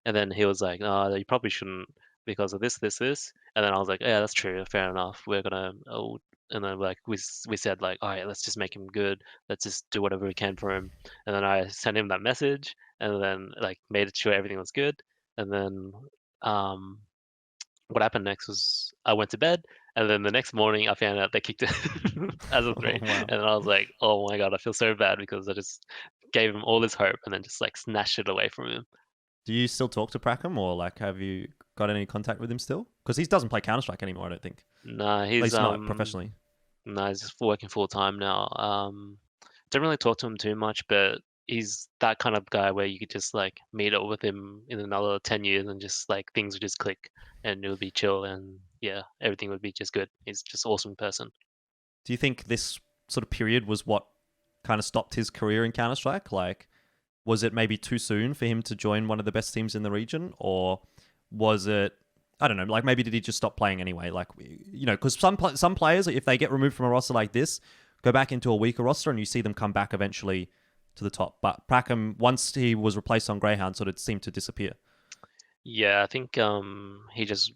S2: and then he was like, "No, you probably shouldn't because of this," and then I was like, "Yeah, that's true. Fair enough. We're gonna." Oh, and then like we said like, "All right, let's just make him good. Let's just do whatever we can for him." And then I sent him that message, and then like made sure everything was good, and then um what happened next was I went to bed, and then the next morning I found out they kicked it as a
S1: Oh
S2: three,
S1: wow.
S2: and then I was like, "Oh my God, I feel so bad because I just gave him all this hope and then just like snatched it away from him."
S1: Do you still talk to Prakm, or like have you? got any contact with him still? Because he doesn't play Counter-Strike anymore, I don't think.
S2: Nah,
S1: At
S2: he's
S1: least not professionally.
S2: no, he's just working full time now. Don't really talk to him too much, but he's that kind of guy where you could just like meet up with him in another 10 years and just like things would just click and it would be chill and yeah, everything would be just good. He's just an awesome person.
S1: Do you think this sort of period was what kind of stopped his career in Counter-Strike? Like, was it maybe too soon for him to join one of the best teams in the region? Or was it, I don't know, like maybe did he just stop playing anyway? Like, you know, because some players, if they get removed from a roster like this, go back into a weaker roster and you see them come back eventually to the top. But Prakm, once he was replaced on Grayhound, sort of seemed to disappear.
S2: Yeah, I think he just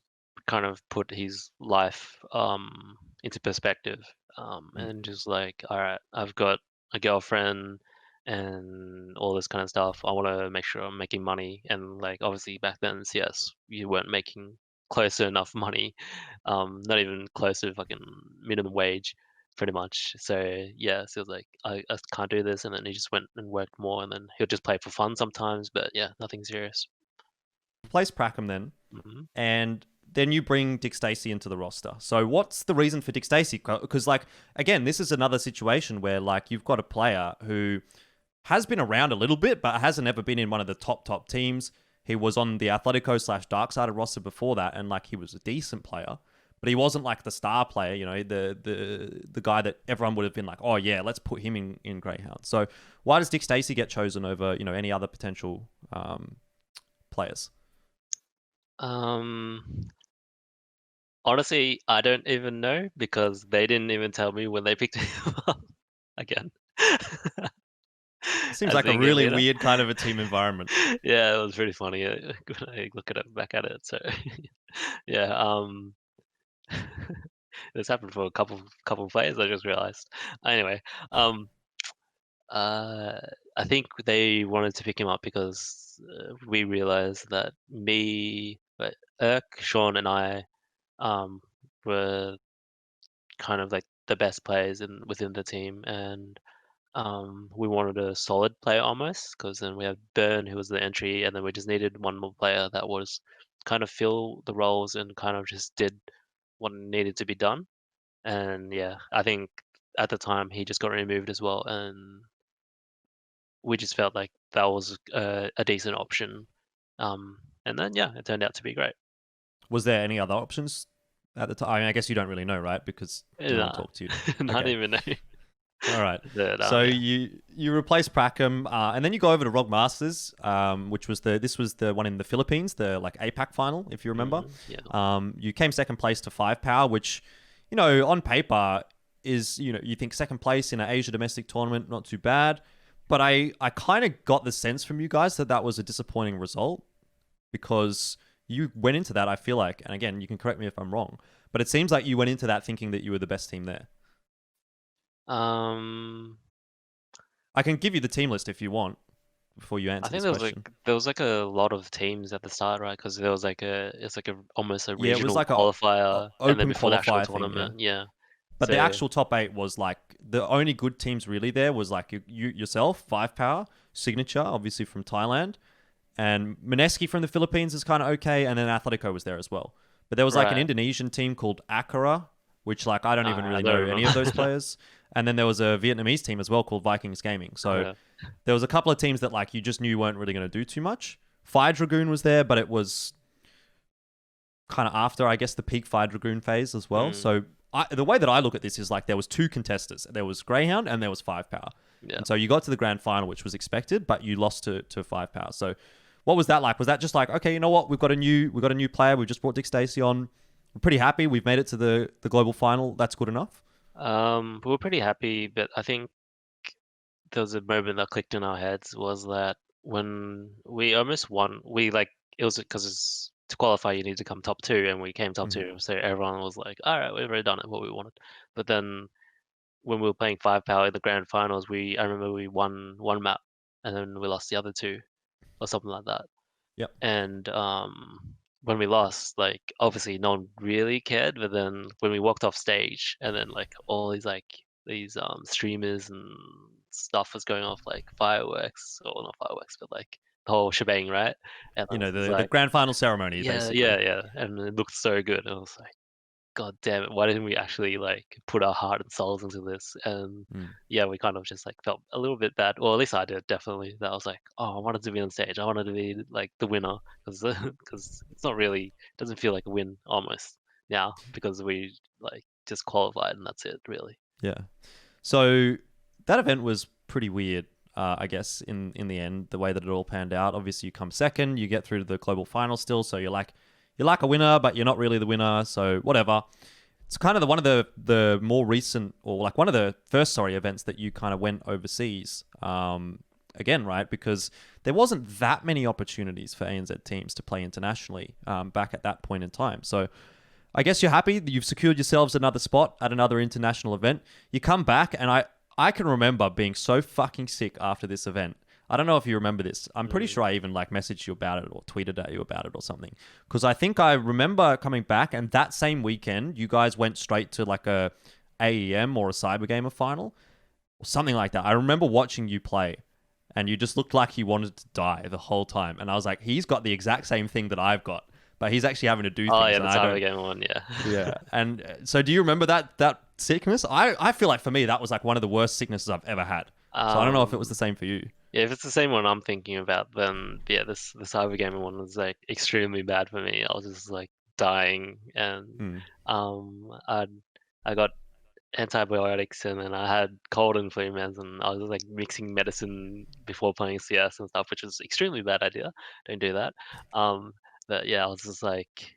S2: kind of put his life into perspective and just like, all right, I've got a girlfriend and all this kind of stuff. I want to make sure I'm making money. And like obviously back then in CS, you weren't making close to enough money, not even close to fucking minimum wage, pretty much. So yeah, so it was like I can't do this, and then he just went and worked more, and then he'll just play for fun sometimes, but yeah, nothing serious.
S1: Replace Prakm then,
S2: Hmm.
S1: and then you bring Dickstacy into the roster. So what's the reason for Dickstacy? Because like again, this is another situation where like you've got a player who has been around a little bit, but hasn't ever been in one of the top teams. He was on the Atletico / Darksided roster before that, and like he was a decent player, but he wasn't like the star player, you know, the guy that everyone would have been like, oh yeah, let's put him in Greyhound. So why does Dickstacy get chosen over, you know, any other potential players?
S2: Um, Honestly, I don't even know because they didn't even tell me when they picked him up again.
S1: It seems
S2: As
S1: like a
S2: being a
S1: really
S2: leader.
S1: weird kind of a team environment.
S2: Yeah, it was pretty funny when I look at it back at it. So yeah, this happened for a couple of players. I just realized. Anyway, um, uh, I think they wanted to pick him up because we realized that Sean, and I um were kind of like the best players within the team, and we wanted a solid player almost because then we have Burn who was the entry, and then we just needed one more player that was kind of fill the roles and kind of just did what needed to be done. And yeah, I think at the time he just got removed as well, and we just felt like that was a decent option. And then yeah, it turned out to be great.
S1: Was there any other options at the time? I mean, I guess you don't really know, right? Because no one
S2: Nah,
S1: talked to you.
S2: not
S1: Okay.
S2: even know.
S1: All right.
S2: But,
S1: So
S2: yeah.
S1: you replace Prakm, and then you go over to ROG Masters, which was this was the one in the Philippines, the like APAC final, if you remember.
S2: Yeah.
S1: You came second place to 5 power, which, you know, on paper is, you know, you think second place in an Asia domestic tournament, not too bad. But I kind of got the sense from you guys that was a disappointing result because you went into that, I feel like, and again, you can correct me if I'm wrong, but it seems like you went into that thinking that you were the best team there.
S2: Um,
S1: I can give you the team list if you want before you
S2: I
S1: answer
S2: think
S1: this question.
S2: there was like a lot of teams at the start, right? Because there was like it's like a almost a
S1: Yeah, it was
S2: regional
S1: like a
S2: qualifier, and then
S1: open
S2: before the actual
S1: qualifier thing, yeah.
S2: tournament, yeah.
S1: But the
S2: So
S1: actual top 8 was like the only good teams really there was like you yourself, 5 power, Signature, obviously from Thailand, and Mineski from the Philippines is kind of okay, and then Atletico was there as well. But there was like an
S2: right,
S1: Indonesian team called Akara, which like I don't even
S2: I
S1: really
S2: don't
S1: know any of those
S2: remember.
S1: players. And then there was a Vietnamese team as well called Vikings Gaming. So
S2: Yeah.
S1: there was a couple of teams that like you just knew weren't really going to do too much. Fire Dragoon was there, but it was kind of after, I guess, the peak Fire Dragoon phase as well.
S2: Mm,
S1: So the way that I look at this is like there was 2 contesters. There was Greyhound and there was 5 power.
S2: yeah.
S1: And so you got to the grand final, which was expected, but you lost to 5 power. So what was that like? Was that just like, okay, you know what? We've got a new player. We've just brought Dickstacy on. We're pretty happy. We've made it to the global final. That's good enough.
S2: We were pretty happy, but I think there was a moment that clicked in our heads was that when we almost won, we like it was because to qualify you need to come top 2, and we came top
S1: Mm-hmm.
S2: 2, so everyone was like, all right, we've already done it, what we wanted. But then when we were playing 5 power in the grand finals, I remember we won one map and then we lost the other 2 or something like that.
S1: Yep.
S2: And when we lost, like obviously no one really cared, but then when we walked off stage and then like all these streamers and stuff was going off like fireworks, or not fireworks, but like the whole shebang, right? And I
S1: You know,
S2: was just
S1: the
S2: like,
S1: grand final ceremony,
S2: yeah,
S1: basically.
S2: yeah, yeah, and it looked so good. And I was like, God damn it, why didn't we actually like put our heart and souls into this? And
S1: Mm.
S2: yeah, we kind of just like felt a little bit bad, or at least I did, definitely. That I was like, oh, I wanted to be on stage. I wanted to be like the winner because it's not really doesn't feel like a win almost now because we like just qualified and that's it, really.
S1: Yeah. So that event was pretty weird, I guess, in the end, the way that it all panned out. Obviously, you come second, you get through to the global final still, so you're like a winner, but you're not really the winner. So whatever. It's kind of one of the more recent, or like one of the first, sorry, events that you kind of went overseas. Again, right? Because there wasn't that many opportunities for ANZ teams to play internationally back at that point in time. So I guess you're happy that you've secured yourselves another spot at another international event. You come back, and I can remember being so fucking sick after this event. I don't know if you remember this. I'm pretty sure I even like messaged you about it or tweeted at you about it or something. Because I think I remember coming back, and that same weekend, you guys went straight to like a AEM or a Cyber Gamer final or something like that. I remember watching you play, and you just looked like you wanted to die the whole time. And I was like, he's got the exact same thing that I've got, but he's actually having to do
S2: Oh
S1: things,
S2: yeah,
S1: and
S2: the
S1: I
S2: Cyber
S1: don't.
S2: Game one, yeah.
S1: Yeah. And so do you remember that sickness? I feel like for me, that was like one of the worst sicknesses I've ever had. So I don't know if it was the
S2: Um,
S1: same for you.
S2: yeah, if it's the same one I'm thinking about, then yeah, this the Cyber Gaming one was like extremely bad for me. I was just like dying, and
S1: Hmm.
S2: um, I I got antibiotics, and then I had cold and flu meds, and I was like mixing medicine before playing CS and stuff, which is extremely bad idea. Don't do that. Um, but yeah, I was just like,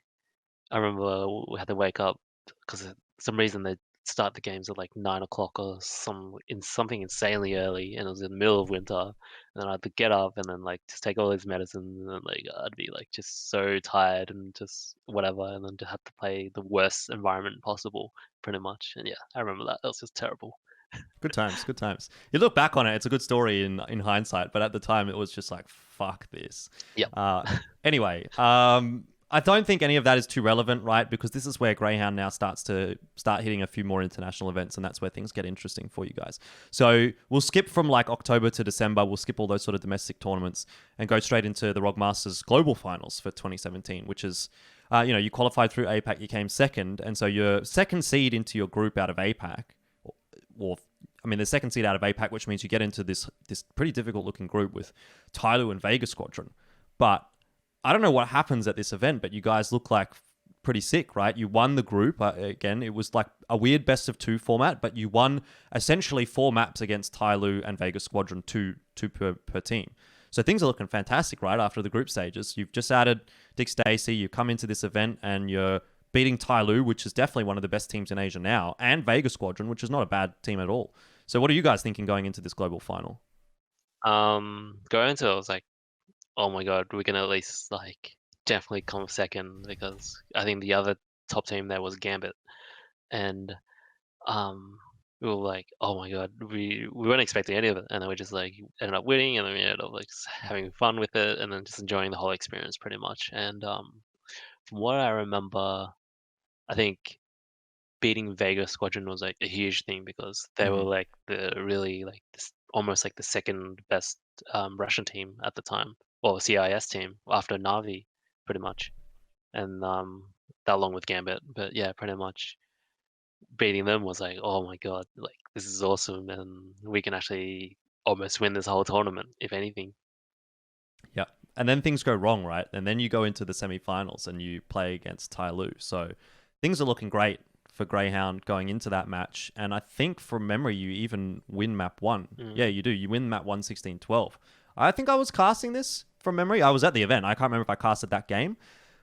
S2: I remember we had to wake up because some reason they start the games at like 9 o'clock or something insanely early, and it was in the middle of winter. And then I had to get up and then like just take all these medicines, and then like I'd be like just so tired and just whatever, and then to have to play the worst environment possible, pretty much. And yeah, I remember that. That was just terrible.
S1: Good times, good times. You look back on it, it's a good story in hindsight, but at the time it was just like, fuck this.
S2: Yeah.
S1: Uh, anyway, I don't think any of that is too relevant, right? Because this is where Grayhound now starts hitting a few more international events, and that's where things get interesting for you guys. So we'll skip from like October to December. We'll skip all those sort of domestic tournaments and go straight into the ROG Masters Global Finals for 2017, which is, you qualified through APAC, you came second, and so you're second seed into your group out of APAC, or I mean, the second seed out of APAC, which means you get into this pretty difficult looking group with Tyloo and Vega Squadron. But I don't know what happens at this event, but you guys look like pretty sick, right? You won the group. Again, it was like a weird best of two format, but you won essentially 4 maps against Tyloo and Vega Squadron, two per team. So things are looking fantastic, right? After the group stages, you've just added Dickstacy. You come into this event and you're beating Tyloo, which is definitely one of the best teams in Asia now, and Vega Squadron, which is not a bad team at all. So what are you guys thinking going into this global final?
S2: Going into it, I was like, oh my god, we can at least like definitely come second because I think the other top team there was Gambit, and um, we were like, oh my god, we weren't expecting any of it, and then we just like ended up winning, and then we ended up like having fun with it, and then just enjoying the whole experience pretty much. And from what I remember, I think beating Vega Squadron was like a huge thing because they were
S1: Mm-hmm.
S2: like the really like this, almost like the second best Russian team at the time, or CIS team after Navi, pretty much, and that along with Gambit. But yeah, pretty much beating them was like, oh my god, like this is awesome, and we can actually almost win this whole tournament, if anything.
S1: Yeah. And then things go wrong, right? And then you go into the semi-finals and you play against Tyloo. So things are looking great for Grayhound going into that match. And I think from memory, you even win map 1.
S2: Mm.
S1: Yeah, you do. You win map 1, 16-12. I think I was casting this from memory. I was at the event. I can't remember if I casted that game.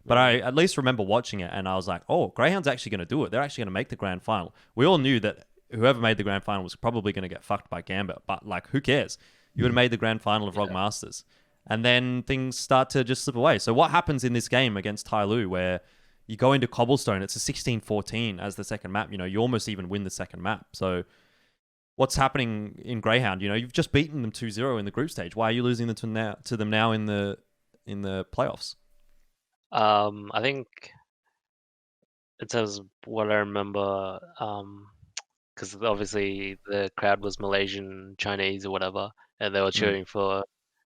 S1: But I at least remember watching it, and I was like, oh, Greyhound's actually going to do it. They're actually going to make the grand final. We all knew that whoever made the grand final was probably going to get fucked by Gambit, but like, who cares? You would have made the grand final of ROG Masters. And then things start to just slip away. So what happens in this game against Tyloo where you go into Cobblestone, it's a 16-14 as the second map. You almost even win the second map. So what's happening in Greyhound? You've just beaten them 2-0 in the group stage. Why are you losing them to them now in the playoffs?
S2: I think in terms of what I remember, because obviously the crowd was Malaysian, Chinese, or whatever, and they were cheering for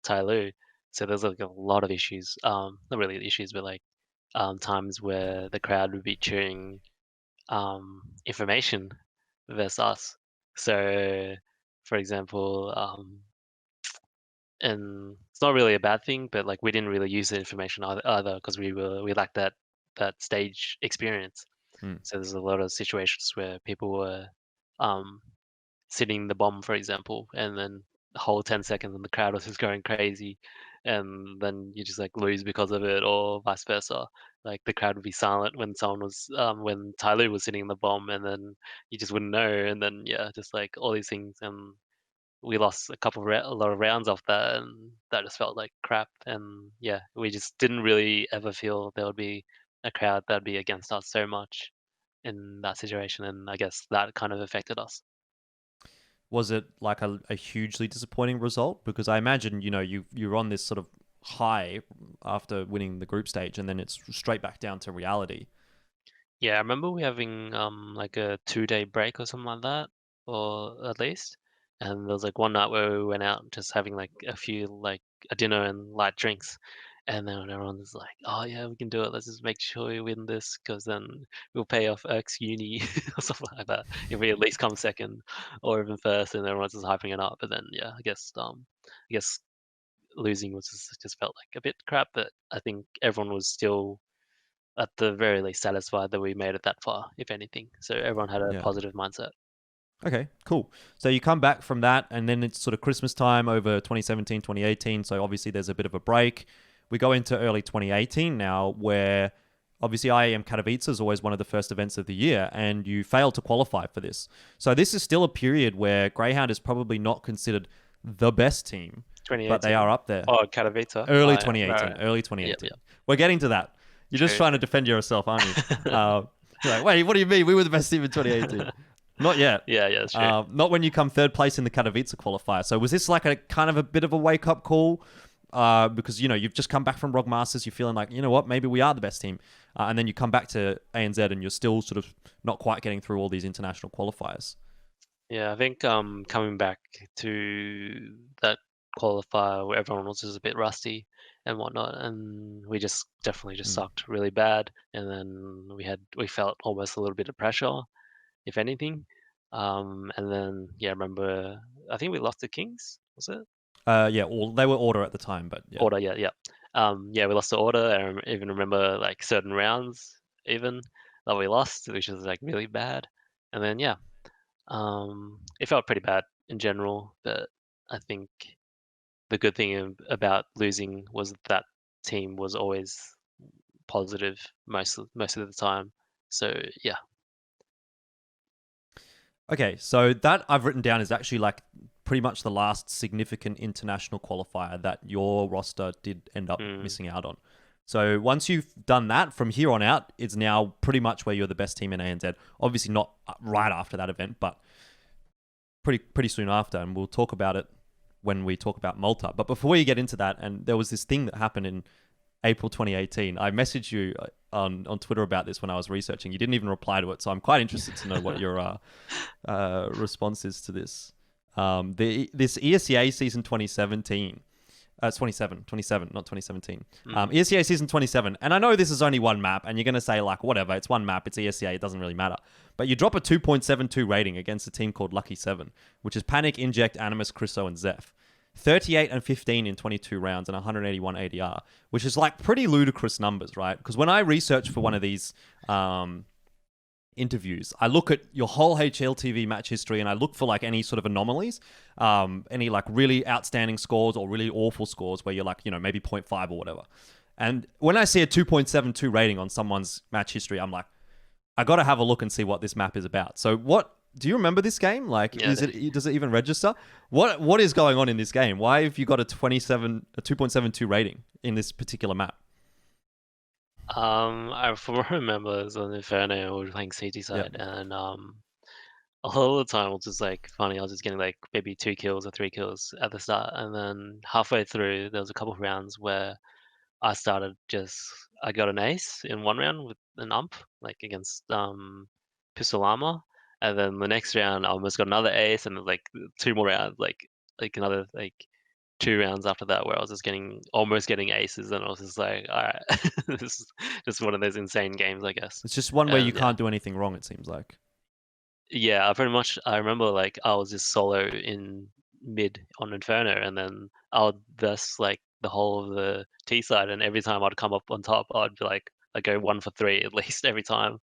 S2: Tyloo. So there's like a lot of issues. Not really issues, but like times where the crowd would be cheering information versus us. So, for example, and it's not really a bad thing, but like we didn't really use the information either because we lacked that stage experience.
S1: Mm.
S2: So there's a lot of situations where people were um, sitting the bomb, for example, and then the whole 10 seconds and the crowd was just going crazy, and then you just like lose because of it, or vice versa. Like the crowd would be silent when someone was when Tyloo was sitting in the bomb, and then you just wouldn't know, and then yeah, just like all these things, and we lost a lot of rounds off that, and that just felt like crap. And yeah, we just didn't really ever feel there would be a crowd that'd be against us so much in that situation, and I guess that kind of affected us.
S1: Was it like a hugely disappointing result? Because I imagine, you're on this sort of high after winning the group stage, and then it's straight back down to reality.
S2: Yeah, I remember we having like a 2 day break or something like that, or at least. And there was like one night where we went out just having like a dinner and light drinks. And then everyone was like, "Oh yeah, we can do it. Let's just make sure we win this, because then we'll pay off Eric's uni or something like that if we at least come second or even first." And everyone's just hyping it up. But then yeah, I guess losing was just felt like a bit crap. But I think everyone was still at the very least satisfied that we made it that far, if anything. So everyone had a
S1: Yeah.
S2: positive mindset.
S1: Okay, cool. So you come back from that, and then it's sort of Christmas time over 2017, 2018. So obviously there's a bit of a break. We go into early 2018 now, where obviously IEM Katowice is always one of the first events of the year, and you fail to qualify for this. So this is still a period where Grayhound is probably not considered the best team, but they
S2: 2018.
S1: are up there.
S2: Oh, Katowice.
S1: Early
S2: Oh, yeah.
S1: 2018.
S2: Right.
S1: Early
S2: Yep,
S1: 2018.
S2: yep.
S1: We're getting to that. You're just
S2: True.
S1: trying to defend yourself, aren't you? You're like, wait, what do you mean? We were the best team in 2018. Not yet.
S2: Yeah, yeah, that's true.
S1: Not when you come third place in the Katowice qualifier. So was this like a kind of a bit of a wake up call? Because you've just come back from ROG Masters, you're feeling like, you know what, maybe we are the best team, and then you come back to ANZ and you're still sort of not quite getting through all these international qualifiers.
S2: Yeah, I think coming back to that qualifier where everyone was just a bit rusty and whatnot, and we just definitely just
S1: Mm.
S2: sucked really bad, and then we felt almost a little bit of pressure, if anything. And then yeah, I remember I think we lost to Kings, was it?
S1: Yeah, they were order at the time, but yeah.
S2: Order, yeah, yeah. Yeah, we lost the order. Even remember like certain rounds even that we lost, which was like really bad. And then yeah, it felt pretty bad in general. But I think the good thing about losing was that team was always positive most of the time. So yeah.
S1: Okay, so that I've written down is actually like pretty much the last significant international qualifier that your roster did end up
S2: Mm,
S1: missing out on. So once you've done that, from here on out, it's now pretty much where you're the best team in ANZ. Obviously not right after that event, but pretty soon after, and we'll talk about it when we talk about Malta. But before you get into that, and there was this thing that happened in April 2018. I messaged you on Twitter about this when I was researching. You didn't even reply to it, so I'm quite interested to know what your response is to this. This ESEA season 2017. It's 27, not 2017.
S2: mm,
S1: ESEA season 27. And I know this is only one map, and you're going to say, like, whatever, it's one map, it's ESEA, it doesn't really matter. But you drop a 2.72 rating against a team called Lucky 7, which is Panic, Inject, Animus, Chriso, and Zeph. 38 and 15 in 22 rounds and 181 ADR, which is like pretty ludicrous numbers, right? Because when I research for one of these interviews, I look at your whole HLTV match history and I look for like any sort of anomalies, any like really outstanding scores or really awful scores where you're like, maybe 0.5 or whatever. And when I see a 2.72 rating on someone's match history, I'm like, I got to have a look and see what this map is about. So what do you remember this game? Like,
S2: yeah.
S1: does it even register? What is going on in this game? Why have you got a 2.72 rating in this particular map?
S2: From what I remember, it was on Inferno, we were playing CT
S1: Yeah.
S2: side, and a lot of the time it was just like funny. I was just getting like maybe 2 kills or 3 kills at the start, and then halfway through there was a couple of rounds where I got an ace in one round with an ump, like against Pistol Armor, and then the next round I almost got another ace, and like 2 more rounds, like another like 2 rounds after that where I was just almost getting aces, and I was just like, all right, this is just one of those insane games, I guess.
S1: It's just one where you
S2: And yeah,
S1: can't do anything wrong, it seems like.
S2: yeah, I remember like I was just solo in mid on Inferno, and then I would verse like the whole of the T side, and every time I'd come up on top, I'd be like, I go 1 for 3 at least every time,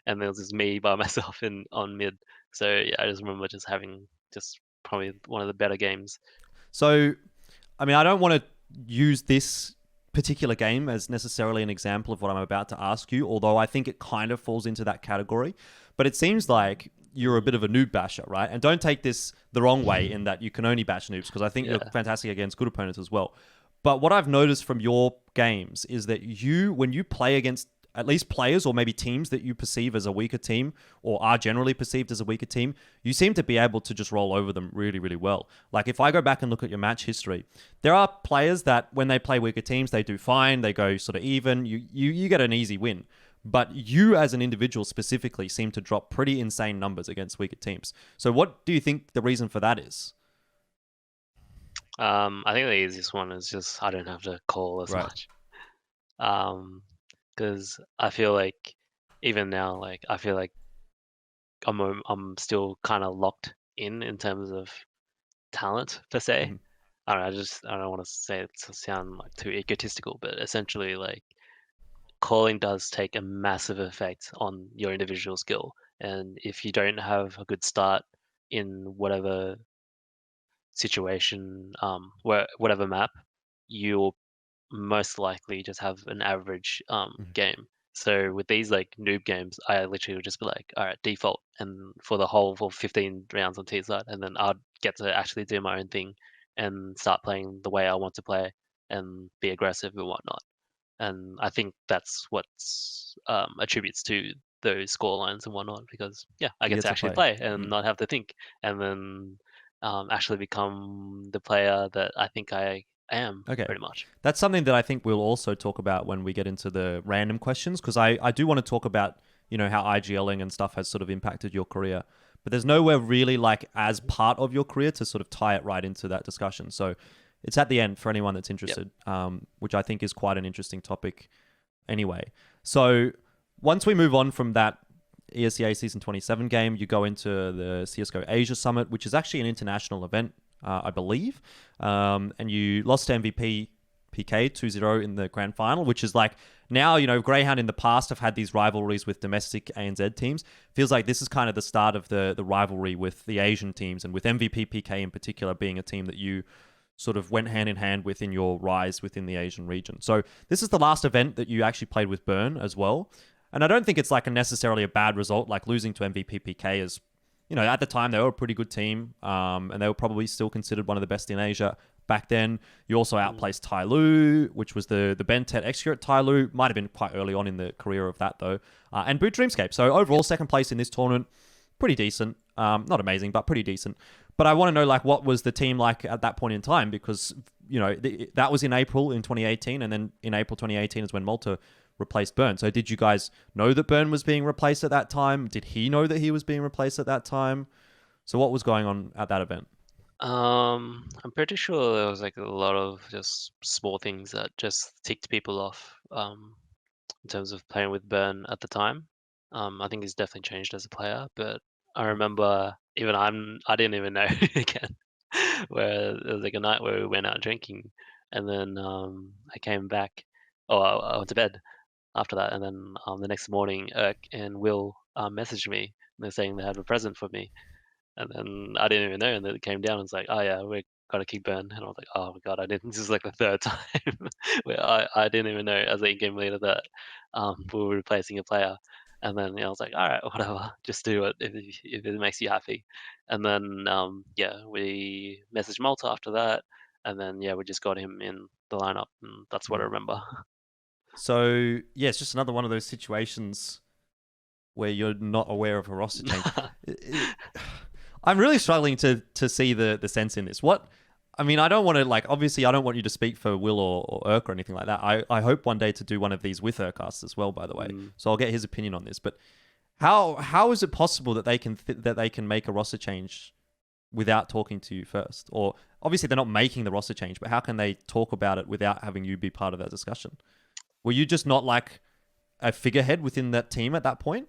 S2: and there was just me by myself in on mid. So yeah, I just remember just having just probably one of the better games.
S1: So, I mean, I don't want to use this particular game as necessarily an example of what I'm about to ask you, although I think it kind of falls into that category. But it seems like you're a bit of a noob basher, right? And don't take this the wrong way in that you can only bash noobs, because I think you're
S2: Yeah.
S1: fantastic against good opponents as well. But what I've noticed from your games is that when you play against at least players or maybe teams that you perceive as a weaker team or are generally perceived as a weaker team, you seem to be able to just roll over them really, really well. Like if I go back and look at your match history, there are players that when they play weaker teams, they do fine, they go sort of even, you get an easy win. But you as an individual specifically seem to drop pretty insane numbers against weaker teams. So what do you think the reason for that is?
S2: I think the easiest one is just I don't have to call as
S1: Right.
S2: much. Because I feel like even now, like I feel like I'm still kind of locked in terms of talent per se.
S1: Mhm.
S2: I don't know, I don't want to say it to sound like too egotistical, but essentially like calling does take a massive effect on your individual skill. And if you don't have a good start in whatever situation, whatever map, you'll most likely just have an average
S1: Mhm.
S2: game. So with these like noob games, I literally would just be like, all right, default, and for 15 rounds on T side, and then I'd get to actually do my own thing and start playing the way I want to play and be aggressive and whatnot. And I think that's what's attributes to those score lines and whatnot, because yeah, I
S1: You
S2: get
S1: get
S2: to
S1: to
S2: actually
S1: play.
S2: play and
S1: Mm.
S2: not have to think, and then actually become the player that I think I am
S1: Okay.
S2: pretty much.
S1: That's something that I think we'll also talk about when we get into the random questions, because I do want to talk about, how IGLing and stuff has sort of impacted your career. But there's nowhere really like as part of your career to sort of tie it right into that discussion. So it's at the end for anyone that's
S2: Yep.
S1: interested, which I think is quite an interesting topic anyway. So once we move on from that ESEA Season 27 game, you go into the CSGO Asia Summit, which is actually an international event, I believe. And you lost to MVP PK 2-0 in the grand final, which is like now, Grayhound in the past have had these rivalries with domestic ANZ teams. Feels like this is kind of the start of the rivalry with the Asian teams, and with MVP PK in particular being a team that you sort of went hand in hand with in your rise within the Asian region. So this is the last event that you actually played with Burn as well. And I don't think it's like necessarily a bad result, like losing to MVP PK is, at the time they were a pretty good team, and they were probably still considered one of the best in Asia back then. You also outplaced Tai Lu, which was the Bentet Excurate Tai Lu. Might have been quite early on in the career of that though. And Boot Dreamscape. So overall, second place in this tournament, pretty decent. Not amazing, but pretty decent. But I want to know, like, what was the team like at that point in time? Because, that was in April in 2018. And then in April 2018 is when Malta replaced Burn. So did you guys know that Burn was being replaced at that time? Did he know that he was being replaced at that time? So what was going on at that event?
S2: I'm pretty sure there was like a lot of just small things that just ticked people off. In terms of playing with Burn at the time. I think he's definitely changed as a player, but I remember I didn't even know again, where there was like a night where we went out drinking, and then I came back. Oh, I went to bed after that, and then the next morning, Irk and Will messaged me, and they're saying they had a present for me, and then I didn't even know, and then it came down and it's like, oh yeah, we got to keep Burn, and I was like, oh my god, I didn't. This is like the third time where I didn't even know as a game leader that we were replacing a player, and then I was like, all right, whatever, just do it if it makes you happy, and then yeah, we messaged Malta after that, and then yeah, we just got him in the lineup, and that's what I
S1: Mm.
S2: remember.
S1: So, yeah, it's just another one of those situations where you're not aware of a roster change. I'm really struggling to see the sense in this. I mean, I don't want to, like, obviously I don't want you to speak for Will or Urk or anything like that. I hope one day to do one of these with Urkast as well, by the way.
S2: Mm.
S1: So I'll get his opinion on this. But how is it possible that they can make a roster change without talking to you first? Or obviously they're not making the roster change, but how can they talk about it without having you be part of that discussion? Were you just not like a figurehead within that team at that point?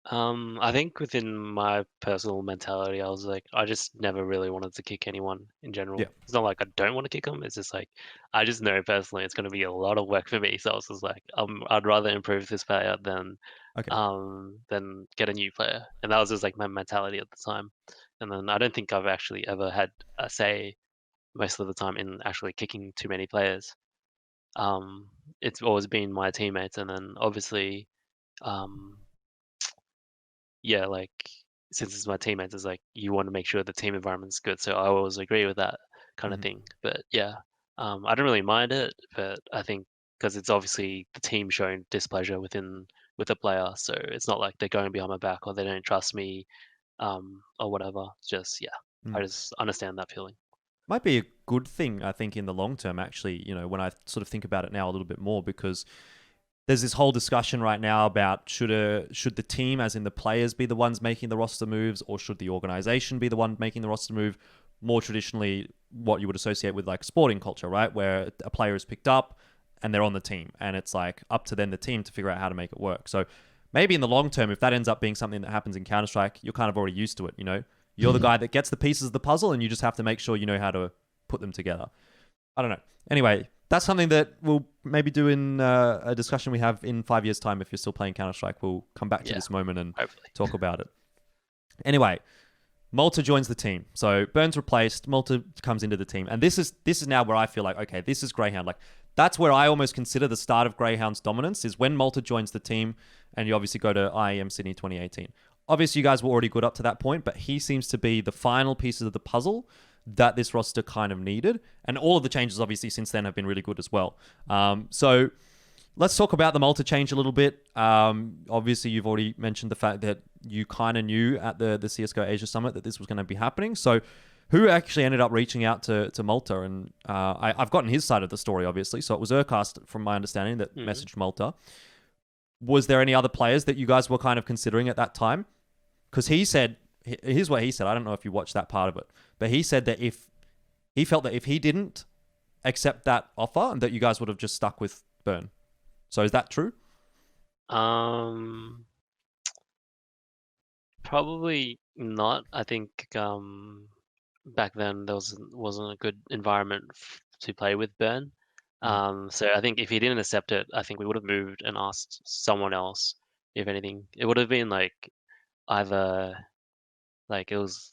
S2: I think within my personal mentality, I was like, I just never really wanted to kick anyone in
S1: Yeah.
S2: general. It's not like I don't want to kick them. It's just like I just know personally it's going to be a lot of work for me. So I was just like, I'd rather improve this player
S1: Okay.
S2: than get a new player. And that was just like my mentality at the time. And then I don't think I've actually ever had a say most of the time in actually kicking too many players. Um, it's always been my teammates, and then obviously. Um, yeah, like since it's my teammates, it's like you want to make sure the team environment's good. So I always agree with that kind of
S1: Mhm.
S2: thing. But yeah, I don't really mind it, but I think because it's obviously the team showing displeasure with the player, so it's not like they're going behind my back or they don't trust me, or whatever. It's just yeah,
S1: Mm.
S2: I just understand that feeling.
S1: Might be a good thing, I think, in the long term, actually, when I sort of think about it now a little bit more, because there's this whole discussion right now about should the team, as in the players, be the ones making the roster moves, or should the organization be the one making the roster move? More traditionally, what you would associate with like sporting culture, right? Where a player is picked up and they're on the team, and it's like up to then the team to figure out how to make it work. So maybe in the long term, if that ends up being something that happens in Counter-Strike, you're kind of already used to it, You're the guy that gets the pieces of the puzzle, and you just have to make sure you know how to put them together. I don't know. Anyway, that's something that we'll maybe do in a discussion we have in 5 years' time. If you're still playing Counter-Strike, we'll come back to
S2: Yeah,
S1: this moment and
S2: hopefully.
S1: talk about it. Anyway, Malta joins the team. So Burns replaced, Malta comes into the team. And this is now where I feel like, okay, this is Grayhound. Like, that's where I almost consider the start of Grayhound's dominance, is when Malta joins the team, and you obviously go to IEM Sydney 2018. Obviously, you guys were already good up to that point, but he seems to be the final pieces of the puzzle that this roster kind of needed. And all of the changes, obviously, since then have been really good as well. So let's talk about the Malta change a little bit. Obviously, you've already mentioned the fact that you kind of knew at the CSGO Asia Summit that this was going to be happening. So who actually ended up reaching out to Malta? And I've gotten his side of the story, obviously. So it was Urcast, from my understanding, that messaged Malta. Was there any other players that you guys were kind of considering at that time? Because he said, here's what he said. I don't know if you watched that part of it, but he said that if he felt that if he didn't accept that offer, that you guys would have just stuck with Burn. So is that true?
S2: Probably not. I think back then there wasn't a good environment to play with Burn. So I think if he didn't accept it, I think we would have moved and asked someone else. If anything, it would have been like either like it was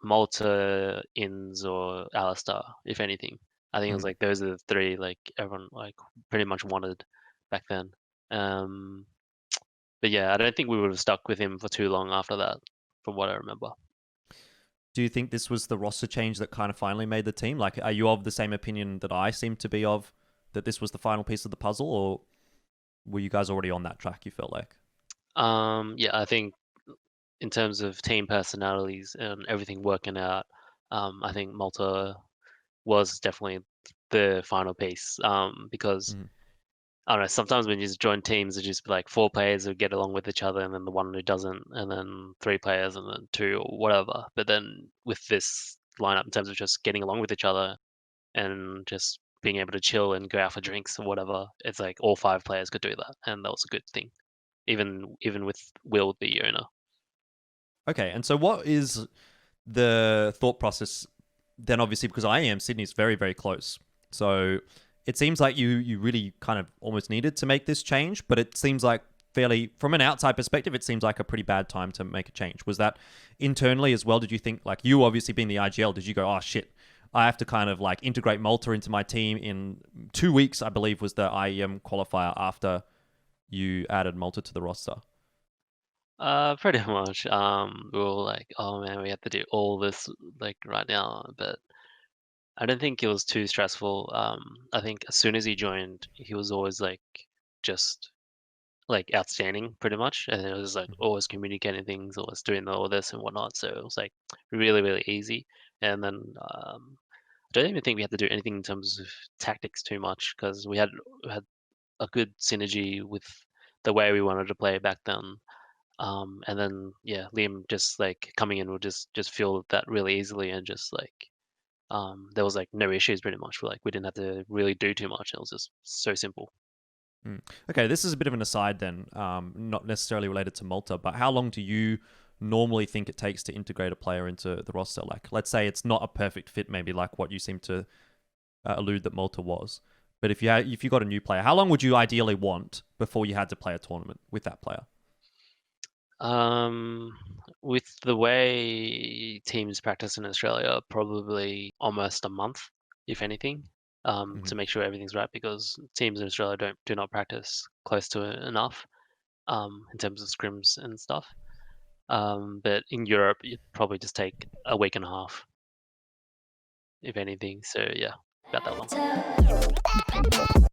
S2: Malta, Inns, or Alistar. If anything, I think it was like those are the three like everyone like pretty much wanted back then. Um, but yeah, I don't think we would have stuck with him for too long after that, from what I remember.
S1: Do you think this was the roster change that kind of finally made the team? Like, are you of the same opinion that I seem to be of, that this was the final piece of the puzzle, or were you guys already on that track, you felt like?
S2: Yeah, I think in terms of team personalities and everything working out, I think Malta was definitely the final piece. Because
S1: Mm.
S2: I don't know, sometimes when you just join teams, it's just like four players who get along with each other, and then the one who doesn't, and then three players, and then two, or whatever. But then with this lineup, in terms of just getting along with each other and just being able to chill and go out for drinks or whatever, it's like all five players could do that, and that was a good thing. Even with Will, the owner.
S1: Okay, and so what is the thought process then? Obviously, because IEM Sydney is very, very close. So it seems like you really kind of almost needed to make this change, but it seems like fairly, from an outside perspective, it seems like a pretty bad time to make a change. Was that internally as well? Did you think, like, you obviously being the IGL, did you go, oh shit, I have to kind of like integrate Malta into my team in 2 weeks, I believe was the IEM qualifier after you added Malta to the roster?
S2: Pretty much. We were like, oh man, we have to do all this like right now, but I don't think it was too stressful. I think as soon as he joined, he was always like just like outstanding, pretty much, and it was like always communicating things, always doing all this and whatnot. So it was like really, really easy. And then I don't even think we had to do anything in terms of tactics too much because we had a good synergy with the way we wanted to play back then. And then yeah, Liam just like coming in would just feel that really easily, and just like there was like no issues pretty much. We didn't have to really do too much. It was just so simple.
S1: Okay, this is a bit of an aside then, not necessarily related to Malta, but how long do you normally think it takes to integrate a player into the roster? Like, let's say it's not a perfect fit, maybe like what you seem to allude that Malta was. But if you got a new player, how long would you ideally want before you had to play a tournament with that player?
S2: Um, with the way teams practice in Australia, probably almost a month, if anything,
S1: Mm-hmm.
S2: to make sure everything's right, because teams in Australia do not practice close to it enough, in terms of scrims and stuff. But in Europe, it'd probably just take a week and a half, if anything. So yeah, about that long.